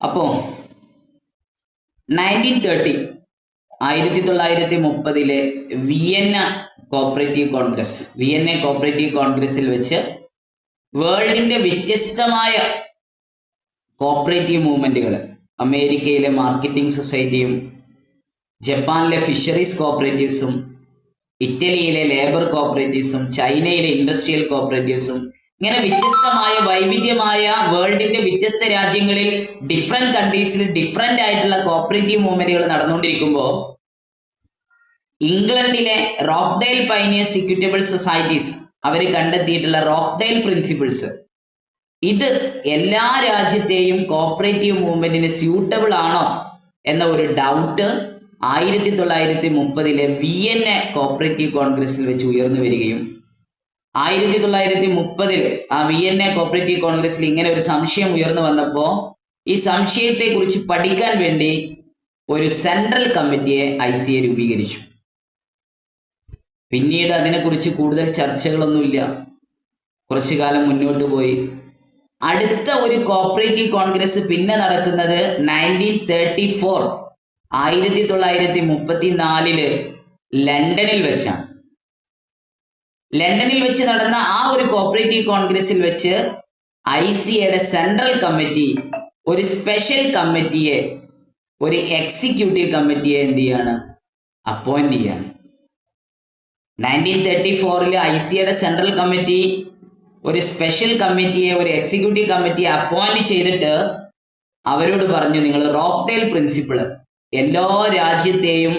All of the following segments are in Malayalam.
അപ്പോ 1930 വിയന്ന കോപ്പറേറ്റീവ് കോൺഗ്രസിൽ വെച്ച് വേൾഡിന്റെ വ്യത്യസ്തമായ കോപ്പറേറ്റീവ് മൂവ്മെന്റുകൾ, അമേരിക്കയിലെ മാർക്കറ്റിംഗ് സൊസൈറ്റിയും ജപ്പാനിലെ ഫിഷറീസ് കോപ്പറേറ്റീവ്സും ഇറ്റലിയിലെ ലേബർ കോപ്പറേറ്റീവ്സും ചൈനയിലെ ഇൻഡസ്ട്രിയൽ കോപ്പറേറ്റീവ്സും ഇങ്ങനെ വ്യത്യസ്തമായ വൈവിധ്യമായ വേൾഡിന്റെ വ്യത്യസ്ത രാജ്യങ്ങളിൽ ഡിഫറെന്റ് കൺട്രീസിൽ ഡിഫറെന്റ് ആയിട്ടുള്ള കോപ്പറേറ്റീവ് മൂവ്മെന്റുകൾ നടന്നുകൊണ്ടിരിക്കുമ്പോൾ ഇംഗ്ലണ്ടിലെ റോക്ക്ഡെയിൽ പൈനിയേഴ്സ് ഇക്വിറ്റബിൾ സൊസൈറ്റീസ് അവർ കണ്ടെത്തിയിട്ടുള്ള റോക്ക്ഡെയിൽ പ്രിൻസിപ്പിൾസ്, ഇത് എല്ലാ രാജ്യത്തെയും കോപ്പറേറ്റീവ് മൂവ്മെന്റിന് സ്യൂട്ടബിൾ ആണോ എന്ന ഒരു ഡൗട്ട് 1930 വിയന്ന കോപ്പറേറ്റീവ് കോൺഗ്രസിൽ വെച്ച് ഉയർന്നു വരികയും 1930 ആ വിയന്ന കോപ്പറേറ്റീവ് കോൺഗ്രസിൽ ഇങ്ങനെ ഒരു സംശയം ഉയർന്നു വന്നപ്പോൾ ഈ സംശയത്തെ കുറിച്ച് പഠിക്കാൻ വേണ്ടി ഒരു സെൻട്രൽ കമ്മിറ്റിയെ ICA രൂപീകരിച്ചു. പിന്നീട് അതിനെക്കുറിച്ച് കൂടുതൽ ചർച്ചകളൊന്നുമില്ല, കുറച്ചു കാലം മുന്നോട്ട് പോയി. അടുത്ത ഒരു കോപ്പറേറ്റീവ് കോൺഗ്രസ് പിന്നെ നടക്കുന്നത് 1934 ലണ്ടനിൽ വെച്ചാണ്. ലണ്ടനിൽ വെച്ച് നടന്ന ആ ഒരു കോപ്പറേറ്റീവ് കോൺഗ്രസിൽ വെച്ച് ICAയുടെ സെൻട്രൽ കമ്മിറ്റി ഒരു സ്പെഷ്യൽ കമ്മിറ്റിയെ, ഒരു എക്സിക്യൂട്ടീവ് കമ്മിറ്റിയെ എന്ത് ചെയ്യാണ്, അപ്പോയിന്റ് ചെയ്യാണ്. 1934 ICAയുടെ സെൻട്രൽ കമ്മിറ്റി ഒരു സ്പെഷ്യൽ കമ്മിറ്റിയെ, ഒരു എക്സിക്യൂട്ടീവ് കമ്മിറ്റിയെ അപ്പോയിന്റ് ചെയ്തിട്ട് അവരോട് പറഞ്ഞു, നിങ്ങൾ റോക്ക്ഡെയിൽ പ്രിൻസിപ്പിൾ എല്ലാ രാജ്യത്തെയും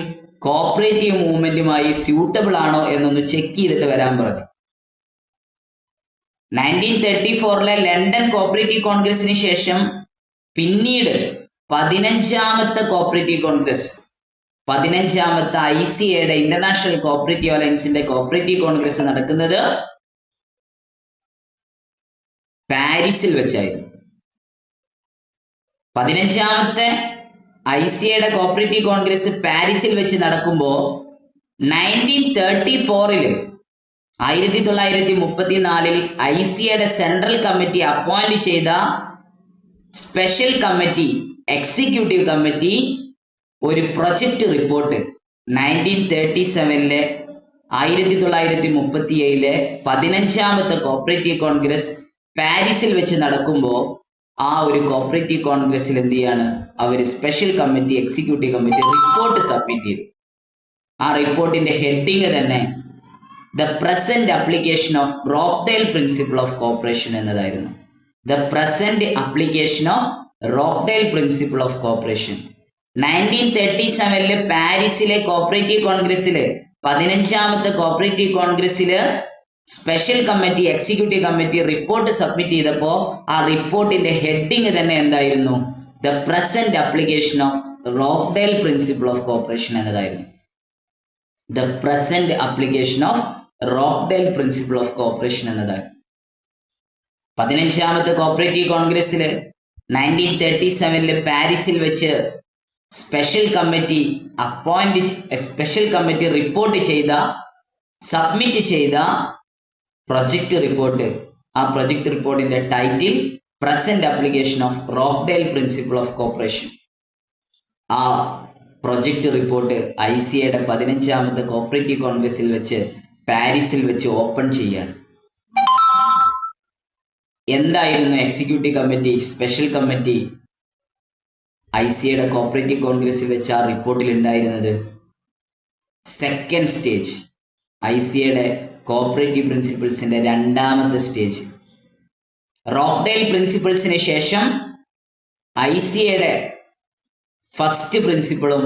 കോപ്പറേറ്റീവ് മൂവ്മെന്റുമായി സ്യൂട്ടബിൾ ആണോ എന്നൊന്ന് ചെക്ക് ചെയ്തിട്ട് വരാൻ പറഞ്ഞു. 1934 ലണ്ടൻ കോപ്പറേറ്റീവ് കോൺഗ്രസിന് ശേഷം പിന്നീട് 15ാമത്തെ കോപ്പറേറ്റീവ് കോൺഗ്രസ്, 15ാമത്തെ ICAയുടെ ഇന്റർനാഷണൽ കോപ്പറേറ്റീവ് അലയൻസിന്റെ കോപ്പറേറ്റീവ് കോൺഗ്രസ് നടക്കുന്നത് പാരീസിൽ വെച്ചായിരുന്നു. 15ാമത്തെ ICAയുടെ കോപ്പറേറ്റീവ് കോൺഗ്രസ് പാരീസിൽ വെച്ച് നടക്കുമ്പോൾ 1934 ICAയുടെ സെൻട്രൽ കമ്മിറ്റി അപ്പോയിന്റ് ചെയ്ത സ്പെഷ്യൽ കമ്മിറ്റി, എക്സിക്യൂട്ടീവ് കമ്മിറ്റി ഒരു പ്രൊജക്ട് റിപ്പോർട്ട് 1937 15ാമത്തെ കോപ്പറേറ്റീവ് കോൺഗ്രസ് പാരീസിൽ വെച്ച് നടക്കുമ്പോൾ ആ ഒരു കോപ്പറേറ്റീവ് കോൺഗ്രസിൽ എന്ത് ചെയ്യാണ്, അവർ special committee, executive committee report submit ചെയ്തു. ആ റിപ്പോർട്ടിന്റെ ഹെഡിങ് തന്നെ the present application of Rochdale principle of cooperation എന്നതായിരുന്നു. The present application of Rochdale principle of cooperation. 1937 പാരീസിലെ കോപ്പറേറ്റീവ് കോൺഗ്രസില്, 15ാമത്തെ കോപ്പറേറ്റീവ് കോൺഗ്രസില് special committee, executive committee report submit ചെയ്തപ്പോൾ ആ റിപ്പോർട്ടിന്റെ ഹെഡിങ് തന്നെ എന്തായിരുന്നു, the present application of Rochdale principle of cooperation എന്നതായിരുന്നു. The present application of Rochdale principle of cooperation എന്നതായിരുന്നു. 15ാമത്തെ കോപ്പറേറ്റീവ് കോൺഗ്രസില് 1937 പാരീസിൽ വെച്ച് സ്പെഷ്യൽ കമ്മിറ്റി റിപ്പോർട്ട് ചെയ്ത, സബ്മിറ്റ് ചെയ്ത പ്രൊജക്ട് റിപ്പോർട്ട്, ആ പ്രൊജക്ട് റിപ്പോർട്ടിന്റെ title present application of Rochdale principle of cooperation. ആ പ്രൊജക്ട് റിപ്പോർട്ട് ICAയുടെ 15ാമത്തെ കോപ്പറേറ്റീവ് കോൺഗ്രസിൽ വെച്ച് പാരീസിൽ വെച്ച് ഓപ്പൺ ചെയ്യാണ്. എന്തായിരുന്നു എക്സിക്യൂട്ടീവ് കമ്മിറ്റി, സ്പെഷ്യൽ കമ്മിറ്റി ICAയുടെ കോപ്പറേറ്റീവ് കോൺഗ്രസിൽ വെച്ച് ആ റിപ്പോർട്ടിൽ ഉണ്ടായിരുന്നത്? സെക്കൻഡ് സ്റ്റേജ്, ICAയുടെ കോപ്പറേറ്റീവ് പ്രിൻസിപ്പിൾസിന്റെ 2ാമത്തെ സ്റ്റേജ്. റോക്ക്ഡെയിൽ പ്രിൻസിപ്പിൾസിന് ശേഷം ICAയുടെ ഫസ്റ്റ് പ്രിൻസിപ്പിളും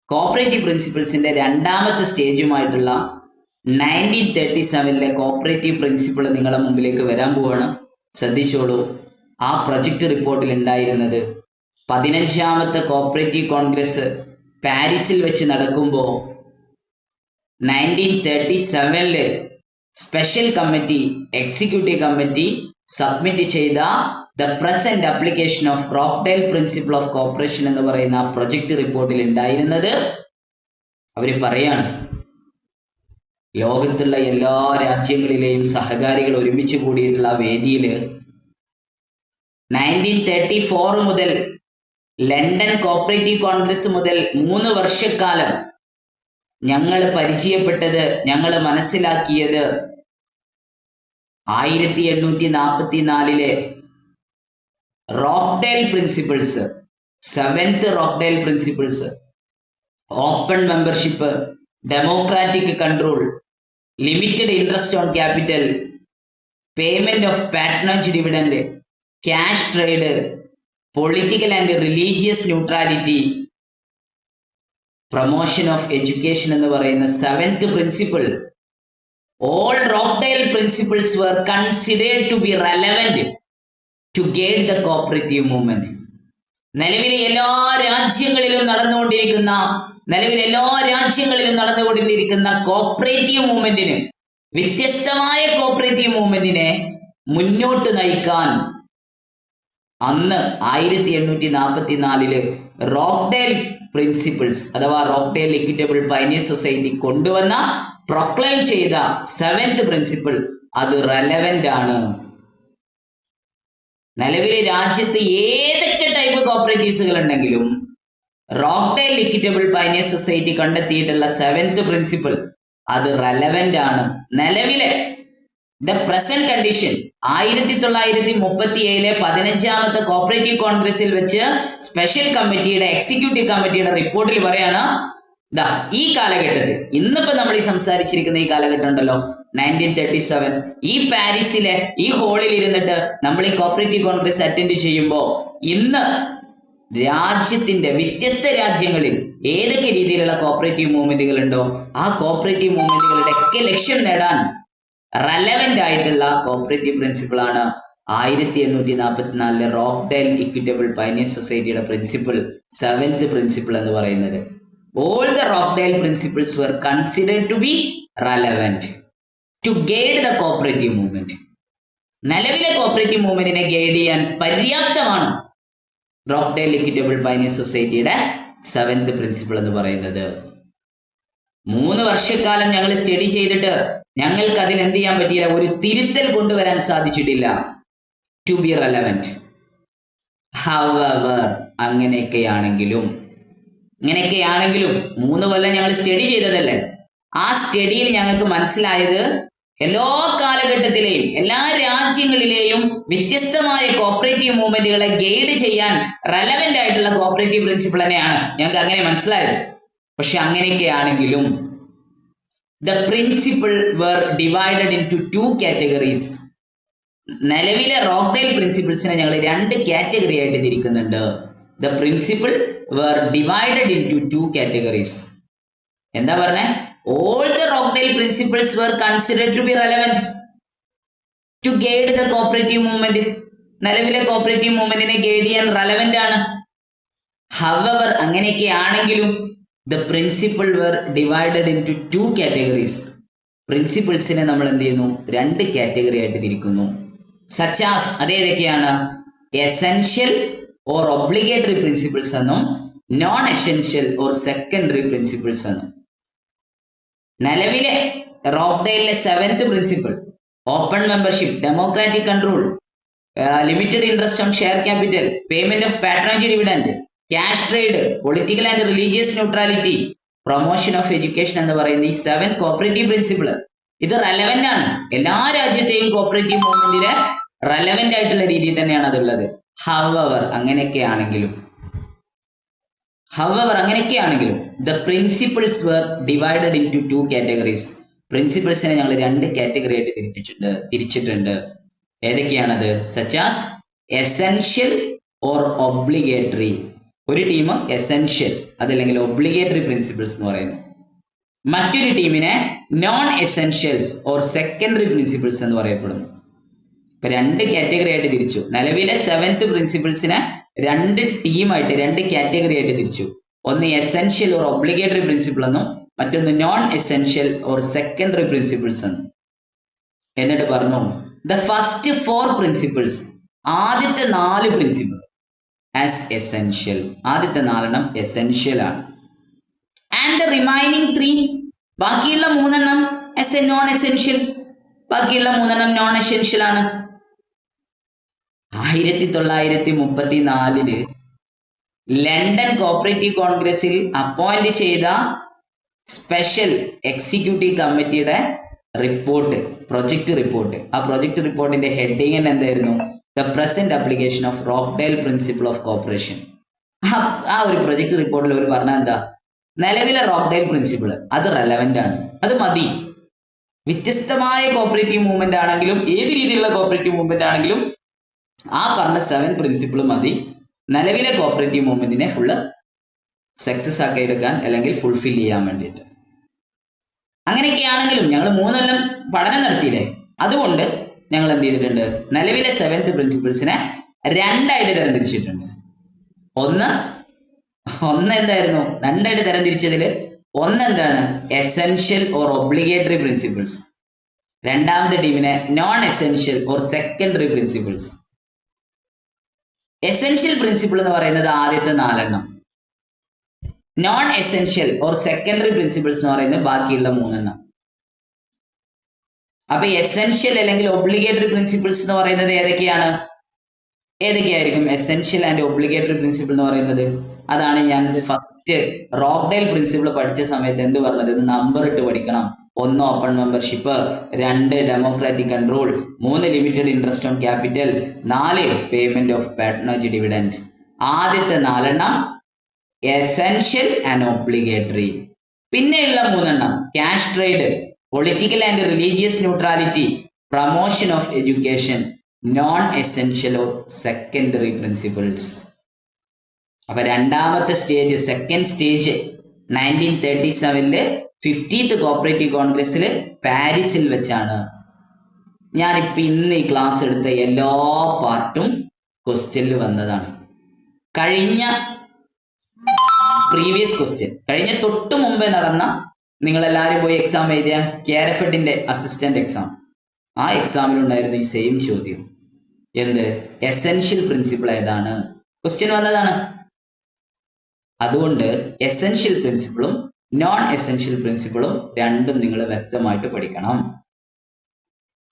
കോപ്പറേറ്റീവ് പ്രിൻസിപ്പിൾസിന്റെ 2ാമത്തെ സ്റ്റേജുമായിട്ടുള്ള 1937 കോപ്പറേറ്റീവ് പ്രിൻസിപ്പിൾ നിങ്ങളുടെ മുമ്പിലേക്ക് വരാൻ പോവാണ്. ശ്രദ്ധിച്ചോളൂ. ആ പ്രൊജക്ട് റിപ്പോർട്ടിൽ ഉണ്ടായിരുന്നത് 15ാമത്തെ കോപ്പറേറ്റീവ് കോൺഗ്രസ് പാരീസിൽ വെച്ച് നടക്കുമ്പോൾ 1937 special committee, executive committee submit ചെയ്ത the present application of Rochdale principle of cooperation എന്ന് പറയുന്ന ആ പ്രൊജക്ട് റിപ്പോർട്ടിൽ ഉണ്ടായിരുന്നത്, അവർ പറയാണ്, ലോകത്തുള്ള എല്ലാ രാജ്യങ്ങളിലെയും സഹകാരികൾ ഒരുമിച്ച് കൂടിയിട്ടുള്ള വേദിയിൽ 1934 മുതൽ ലണ്ടൻ കോപ്പറേറ്റീവ് കോൺഗ്രസ് മുതൽ 3 വർഷക്കാലം ഞങ്ങൾ പരിചയപ്പെട്ടത്, ഞങ്ങൾ മനസ്സിലാക്കിയത് 1844 Rochdale principles, 7th Rochdale principles, open membership, democratic control, limited interest on capital, payment of patronage dividend, cash trade, political and religious neutrality, promotion of education എന്ന് പറയുന്ന 7th principle. All Rockdale principles were considered to be relevant to guide the cooperative movement. നിലവിലെ എല്ലാ രാജ്യങ്ങളിലും നടന്നുകൊണ്ടിരിക്കുന്ന കോപ്പറേറ്റീവ് മൂവ്മെന്റിന്, വ്യത്യസ്തമായ കോപ്പറേറ്റീവ് മൂവ്മെന്റിനെ മുന്നോട്ട് നയിക്കാൻ അന്ന് 1844 റോക്ക്ഡെയിൽ പ്രിൻസിപ്പിൾസ് അഥവാ റോക്ക്ഡെയിൽ ഇക്വിറ്റബിൾ പയനിയർ സൊസൈറ്റി കൊണ്ടുവന്ന, പ്രൊക്ലെയിം ചെയ്ത 7th പ്രിൻസിപ്പിൾ അത് റെലവന്റ് ആണ്. നിലവിലെ രാജ്യത്ത് ഏതൊക്കെ ടൈപ്പ് കോപ്പറേറ്റീവ്സുകൾ ഉണ്ടെങ്കിലും റോക്ക്ഡെയിൽ ഇക്വിറ്റബിൾ പയനിയർ സൊസൈറ്റി കണ്ടെത്തിയിട്ടുള്ള 7th പ്രിൻസിപ്പിൾ അത് റെലവന്റ് ആണ്. നിലവിലെ ദ പ്രസന്റ് കണ്ടീഷൻ 1937 15ാമത്തെ കോപ്പറേറ്റീവ് കോൺഗ്രസിൽ വെച്ച് സ്പെഷ്യൽ കമ്മിറ്റിയുടെ, എക്സിക്യൂട്ടീവ് കമ്മിറ്റിയുടെ റിപ്പോർട്ടിൽ പറയാണ്, ഈ കാലഘട്ടത്തിൽ, ഇന്നിപ്പോ നമ്മൾ ഈ സംസാരിച്ചിരിക്കുന്ന ഈ കാലഘട്ടം ഉണ്ടല്ലോ, 1937 ഈ പാരീസിലെ ഈ ഹാളിൽ ഇരുന്നിട്ട് നമ്മൾ ഈ കോപ്പറേറ്റീവ് കോൺഗ്രസ് അറ്റൻഡ് ചെയ്യുമ്പോൾ ഇന്ന് രാജ്യത്തിന്റെ വ്യത്യസ്ത രാജ്യങ്ങളിൽ ഏതൊക്കെ രീതിയിലുള്ള കോപ്പറേറ്റീവ് മൂവ്മെന്റുകൾ ഉണ്ടോ ആ കോപ്പറേറ്റീവ് മൂവ്മെന്റുകളുടെ ഒക്കെ ലക്ഷ്യം നേടാൻ റെലവന്റ് ആയിട്ടുള്ള കോപ്പറേറ്റീവ് പ്രിൻസിപ്പിൾ ആണ് 1844 റോക്ക്ഡെയിൽ ഇക്വിറ്റബിൾ പയനിയർ സൊസൈറ്റിയുടെ പ്രിൻസിപ്പിൾ, 7th പ്രിൻസിപ്പിൾ എന്ന് പറയുന്നത്. All the Rockdale principles were considered to be relevant to guide the cooperative movement. നിലവിലെ കോപ്പറേറ്റീവ് മൂവ്മെന്റിനെ ഗൈഡ് ചെയ്യാൻ പര്യാപ്തമാണ് റോക്ക്ഡെയിൽ ഇക്വിറ്റബിൾ പയനിയർ സൊസൈറ്റിയുടെ 7th പ്രിൻസിപ്പിൾ എന്ന് പറയുന്നത്. 3 വർഷക്കാലം ഞങ്ങൾ സ്റ്റഡി ചെയ്തിട്ട് ഞങ്ങൾക്ക് അതിന് എന്ത് ചെയ്യാൻ പറ്റിയില്ല, ഒരു തിരുത്തൽ കൊണ്ടുവരാൻ സാധിച്ചിട്ടില്ല. To be relevant. ഹവർ അങ്ങനെയൊക്കെയാണെങ്കിലും 3 കൊല്ലം ഞങ്ങൾ സ്റ്റഡി ചെയ്തതല്ലേ, ആ സ്റ്റഡിയിൽ ഞങ്ങൾക്ക് മനസ്സിലായത് എല്ലാ കാലഘട്ടത്തിലെയും എല്ലാ രാജ്യങ്ങളിലെയും വ്യത്യസ്തമായ കോപ്പറേറ്റീവ് മൂവ്മെന്റുകളെ ഗൈഡ് ചെയ്യാൻ റെലവന്റ് ആയിട്ടുള്ള കോപ്പറേറ്റീവ് പ്രിൻസിപ്പിൾ തന്നെയാണ് ഞങ്ങൾക്ക് അങ്ങനെ മനസ്സിലായത്. പക്ഷെ അങ്ങനെയൊക്കെയാണെങ്കിലും the principle were divided into 2 categories. നിലവിലെ റോക്ക്ഡെയിൽ പ്രിൻസിപ്പിൾസിനെ ഞങ്ങൾ 2 കാറ്റഗറി ആയിട്ട് തിരിക്കുന്നുണ്ട്. The principle were divided into 2 categories. എന്താ പറഞ്ഞേ? All the Rockdale principles were considered to be relevant to guide the cooperative movement. നിലവിലെ കോപ്പറേറ്റീവ് മൂവ്മെന്റിനെ ഗൈഡ് ചെയ്യാൻ റെലവന്റ് ആണ്. However, അങ്ങനെയൊക്കെയാണെങ്കിലും the principle were divided into 2 categories. പ്രിൻസിപ്പിൾസിനെ നമ്മൾ എന്ത് ചെയ്യുന്നു? 2 കാറ്റഗറി ആയിട്ട് തിരിക്കുന്നു. Such as, അതേതൊക്കെയാണ്? Essential or obligatory principles എന്നും non essential or secondary principles എന്നും. നിലവിലെ റോക്ക്ഡെയിലിലെ 7th principle open membership, democratic control, limited interest on share capital, payment of patronage dividend, cash trade, political and religious neutrality, promotion of education എന്ന് പറയുന്ന ഈ 7 കോപ്പറേറ്റീവ് പ്രിൻസിപ്പിൾ ഇത് റെലവന്റ് ആണ്. എല്ലാ രാജ്യത്തെയും കോപ്പറേറ്റീവ് മൂവ്മെന്റിന് റെലവന്റ് ആയിട്ടുള്ള രീതിയിൽ തന്നെയാണ് അതുള്ളത്. However, അങ്ങനെയൊക്കെയാണെങ്കിലും the principles were divided into 2 categories. പ്രിൻസിപ്പിൾസിനെ ഞങ്ങൾ 2 കാറ്റഗറി ആയിട്ട് തിരിച്ചിട്ടുണ്ട്. ഏതൊക്കെയാണത്? Such as essential or obligatory. ഒരു ടീം എസെൻഷ്യൽ അതല്ലെങ്കിൽ ഒബ്ലിഗേറ്ററി പ്രിൻസിപ്പിൾസ് എന്ന് പറയുന്നു. മറ്റൊരു ടീമിനെ non essentials or secondary principles എന്ന് പറയപ്പെടുന്നു. ഇപ്പൊ 2 കാറ്റഗറി ആയിട്ട് തിരിച്ചു. നിലവിലെ 7th പ്രിൻസിപ്പിൾസിനെ 2 ടീമായിട്ട് 2 കാറ്റഗറി ആയിട്ട് തിരിച്ചു. ഒന്ന് എസെൻഷ്യൽ ഓർ ഒബ്ലിഗേറ്ററി പ്രിൻസിപ്പിൾ എന്നും മറ്റൊന്ന് non essential or secondary principles എന്നും. എന്നിട്ട് പറഞ്ഞു ദ ഫസ്റ്റ് 4 പ്രിൻസിപ്പിൾസ്, ആദ്യത്തെ 4 പ്രിൻസിപ്പിൾ ആസ് എസെൻഷ്യൽ, ആദ്യത്തെ 4 എസെൻഷ്യൽ ആണ്. ആൻഡ് ദ റിമൈനിങ് 3, ബാക്കിയുള്ള 3 ആസ് എ നോൺ എസെൻഷ്യൽ, ബാക്കിയുള്ള 3 നോൺ എസെൻഷ്യൽ ആണ്. 1934 ലണ്ടൻ കോപ്പറേറ്റീവ് കോൺഗ്രസിൽ അപ്പോയിന്റ് ചെയ്ത സ്പെഷ്യൽ എക്സിക്യൂട്ടീവ് കമ്മിറ്റിയുടെ റിപ്പോർട്ട്, പ്രൊജക്ട് റിപ്പോർട്ട്. ആ പ്രൊജക്ട് റിപ്പോർട്ടിന്റെ ഹെഡിങ് എന്തായിരുന്നു? The present application of Rochdale principle of corporation. ആ ഒരു പ്രൊജക്ട് റിപ്പോർട്ടിൽ അവർ പറഞ്ഞ എന്താ? നിലവിലെ റോക്ക്ഡെയിൽ പ്രിൻസിപ്പിൾ അത് റെലവെന്റ് ആണ്, അത് മതി. വ്യത്യസ്തമായ കോപ്പറേറ്റീവ് മൂവ്മെന്റ് ആണെങ്കിലും ഏത് രീതിയിലുള്ള കോപ്പറേറ്റീവ് മൂവ്മെന്റ് ആണെങ്കിലും ആ പറഞ്ഞ 7 പ്രിൻസിപ്പിൾ മതി നിലവിലെ കോപ്പറേറ്റീവ് മൂവ്മെന്റിനെ ഫുള്ള് സക്സസ് ആക്കി എടുക്കാൻ അല്ലെങ്കിൽ ഫുൾഫിൽ ചെയ്യാൻ വേണ്ടിയിട്ട്. അങ്ങനെയൊക്കെയാണെങ്കിലും ഞങ്ങൾ 3 കൊല്ലം പഠനം നടത്തിയില്ലേ, അതുകൊണ്ട് ഞങ്ങൾ എന്ത് ചെയ്തിട്ടുണ്ട്? നിലവിലെ 7th പ്രിൻസിപ്പിൾസിനെ 2ആയിട്ട് തരംതിരിച്ചിട്ടുണ്ട്. ഒന്ന് എന്തായിരുന്നു? 2ആയിട്ട് തരംതിരിച്ചതിൽ എന്താണ്? Essential or obligatory principles. രണ്ടാമത്തെ ടീമിനെ non essential or secondary principles. Essential principle എന്ന് പറയുന്നത് ആദ്യത്തെ 4 non essential or secondary principles എന്ന് പറയുന്നത് ബാക്കിയുള്ള 3. അപ്പൊ എസെൻഷ്യൽ അല്ലെങ്കിൽ ഒബ്ലിഗേറ്ററി പ്രിൻസിപ്പിൾസ് എന്ന് പറയുന്നത് ഏതൊക്കെയായിരിക്കും? എസെൻഷ്യൽ ആൻഡ് ഒബ്ലിഗേറ്ററി പ്രിൻസിപ്പിൾ എന്ന് പറയുന്നത് അതാണ് ഞാൻ ഫസ്റ്റ് റോക്ക്ഡെയിൽ പ്രിൻസിപ്പിൾ പഠിച്ച സമയത്ത് എന്ത് പറഞ്ഞത്? നമ്പർ ഇട്ട് പഠിക്കണം. 1 open membership, 2 democratic control, 3 limited interest on capital, 4 payment of patronage dividend. ആദ്യത്തെ 4 എസെൻഷ്യൽ ആൻഡ് ഒബ്ലിഗേറ്ററി. പിന്നെയുള്ള 3 cash trade, political and religious neutrality, promotion of education, non essential or secondary principles. അപ്പൊ രണ്ടാമത്തെ stage, second stage 1937 50th cooperative കോൺഗ്രസിൽ പാരീസിൽ വെച്ചാണ്. ഞാനിപ്പോ ഇന്ന് ഈ ക്ലാസ് എടുത്ത എല്ലാ പാർട്ടും ക്വസ്റ്റ്യനിൽ വന്നതാണ്. കഴിഞ്ഞ പ്രീവിയസ് ക്വസ്റ്റ്യൻ, കഴിഞ്ഞ തൊട്ട് മുമ്പേ നടന്ന, നിങ്ങളെല്ലാവരും പോയി എക്സാം എഴുതിയ KRFEDന്റെ അസിസ്റ്റന്റ് എക്സാം, ആ എക്സാമിലുണ്ടായിരുന്ന ഈ സെയിം ചോദ്യം. എന്ത്? എസെൻഷ്യൽ പ്രിൻസിപ്പിൾ ഏതാണ്? ക്വസ്റ്റ്യൻ വന്നതാണ്. അതുകൊണ്ട് എസെൻഷ്യൽ പ്രിൻസിപ്പിളും നോൺ എസെൻഷ്യൽ പ്രിൻസിപ്പിളും രണ്ടും നിങ്ങൾ വ്യക്തമായിട്ട് പഠിക്കണം.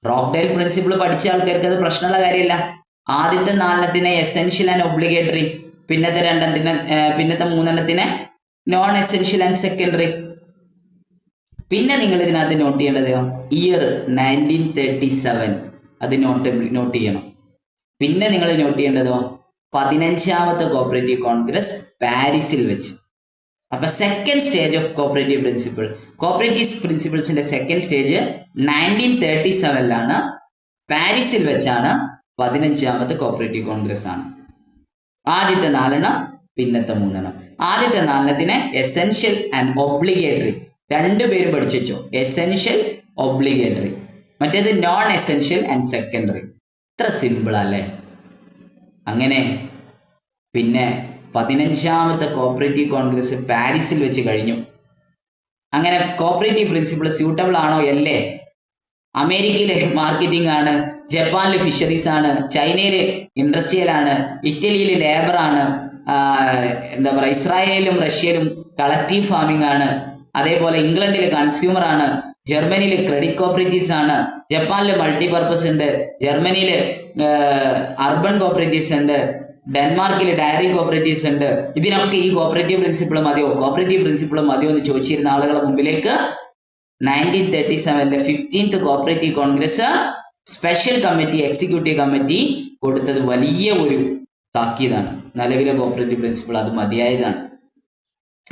റോക്ക്ഡെയിൽ പ്രിൻസിപ്പിൾ പഠിച്ച ആൾക്കാർക്ക് അത് പ്രശ്നമുള്ള കാര്യമില്ല. ആദ്യത്തെ 4 എസെൻഷ്യൽ ആൻഡ് ഒബ്ലിഗേറ്ററി, പിന്നത്തെ 3 നോൺ എസെൻഷ്യൽ ആൻഡ് സെക്കൻഡറി. പിന്നെ നിങ്ങൾ ഇതിനകത്ത് നോട്ട് ചെയ്യേണ്ടത് ഇയർ 1937, അത് നോട്ട് ചെയ്യണം. പിന്നെ നിങ്ങൾ നോട്ട് ചെയ്യേണ്ടതോ 15ാമത്തെ കോപ്പറേറ്റീവ് കോൺഗ്രസ് പാരീസിൽ വെച്ച്. അപ്പൊ സെക്കൻഡ് സ്റ്റേജ് ഓഫ് കോപ്പറേറ്റീവ് പ്രിൻസിപ്പിൾസിന്റെ സെക്കൻഡ് സ്റ്റേജ് 1937 പാരീസിൽ വെച്ചാണ്. 15ാമത്തെ കോപ്പറേറ്റീവ് കോൺഗ്രസ് ആണ്. ആദ്യത്തെ 4 പിന്നത്തെ 3. ആദ്യത്തെ 4 എസെൻഷ്യൽ ആൻഡ് ഒബ്ലിഗേറ്ററി, 2 പേര് പഠിച്ചു വെച്ചോ. Essential, obligatory. മറ്റേത് നോൺ എസെൻഷ്യൽ ആൻഡ് സെക്കൻഡറി. ഇത്ര സിമ്പിൾ അല്ലേ? അങ്ങനെ പിന്നെ 15ാമത്തെ കോപ്പറേറ്റീവ് കോൺഗ്രസ് പാരീസിൽ വെച്ച് കഴിഞ്ഞു. അങ്ങനെ കോപ്പറേറ്റീവ് പ്രിൻസിപ്പിൾ സ്യൂട്ടബിൾ ആണോ? അല്ലേ? അമേരിക്കയിലെ മാർക്കറ്റിംഗ് ആണ്, ജപ്പാനിലെ ഫിഷറീസ് ആണ്, ചൈനയിലെ ഇൻഡസ്ട്രിയൽ ആണ്, ഇറ്റലിയിലെ ലേബർ ആണ്, എന്താ പറയുക, ഇസ്രായേലും റഷ്യയിലും കളക്റ്റീവ് ഫാമിംഗ് ആണ്, അതേപോലെ ഇംഗ്ലണ്ടിലെ കൺസ്യൂമർ ആണ്, ജർമ്മനിയിൽ ക്രെഡിറ്റ് കോപ്പറേറ്റീവ്സ് ആണ്, ജപ്പാനിൽ മൾട്ടിപർപ്പസ് ഉണ്ട്, ജർമ്മനിയിൽ അർബൻ കോപ്പറേറ്റീവ്സ് ഉണ്ട്, ഡെൻമാർക്കിൽ ഡയറി കോപ്പറേറ്റീവ്സ് ഉണ്ട്. ഇതിനൊക്കെ ഈ കോപ്പറേറ്റീവ് പ്രിൻസിപ്പിൾ മതിയോ, കോപ്പറേറ്റീവ് പ്രിൻസിപ്പിൾ മതിയോ എന്ന് ചോദിച്ചിരുന്ന ആളുകളുടെ മുമ്പിലേക്ക് 1937 15th cooperative Congress special committee, executive committee കൊടുത്തത് വലിയ ഒരു താക്കീതാണ്. നിലവിലെ കോപ്പറേറ്റീവ് പ്രിൻസിപ്പിൾ അത് മതിയായതാണ്,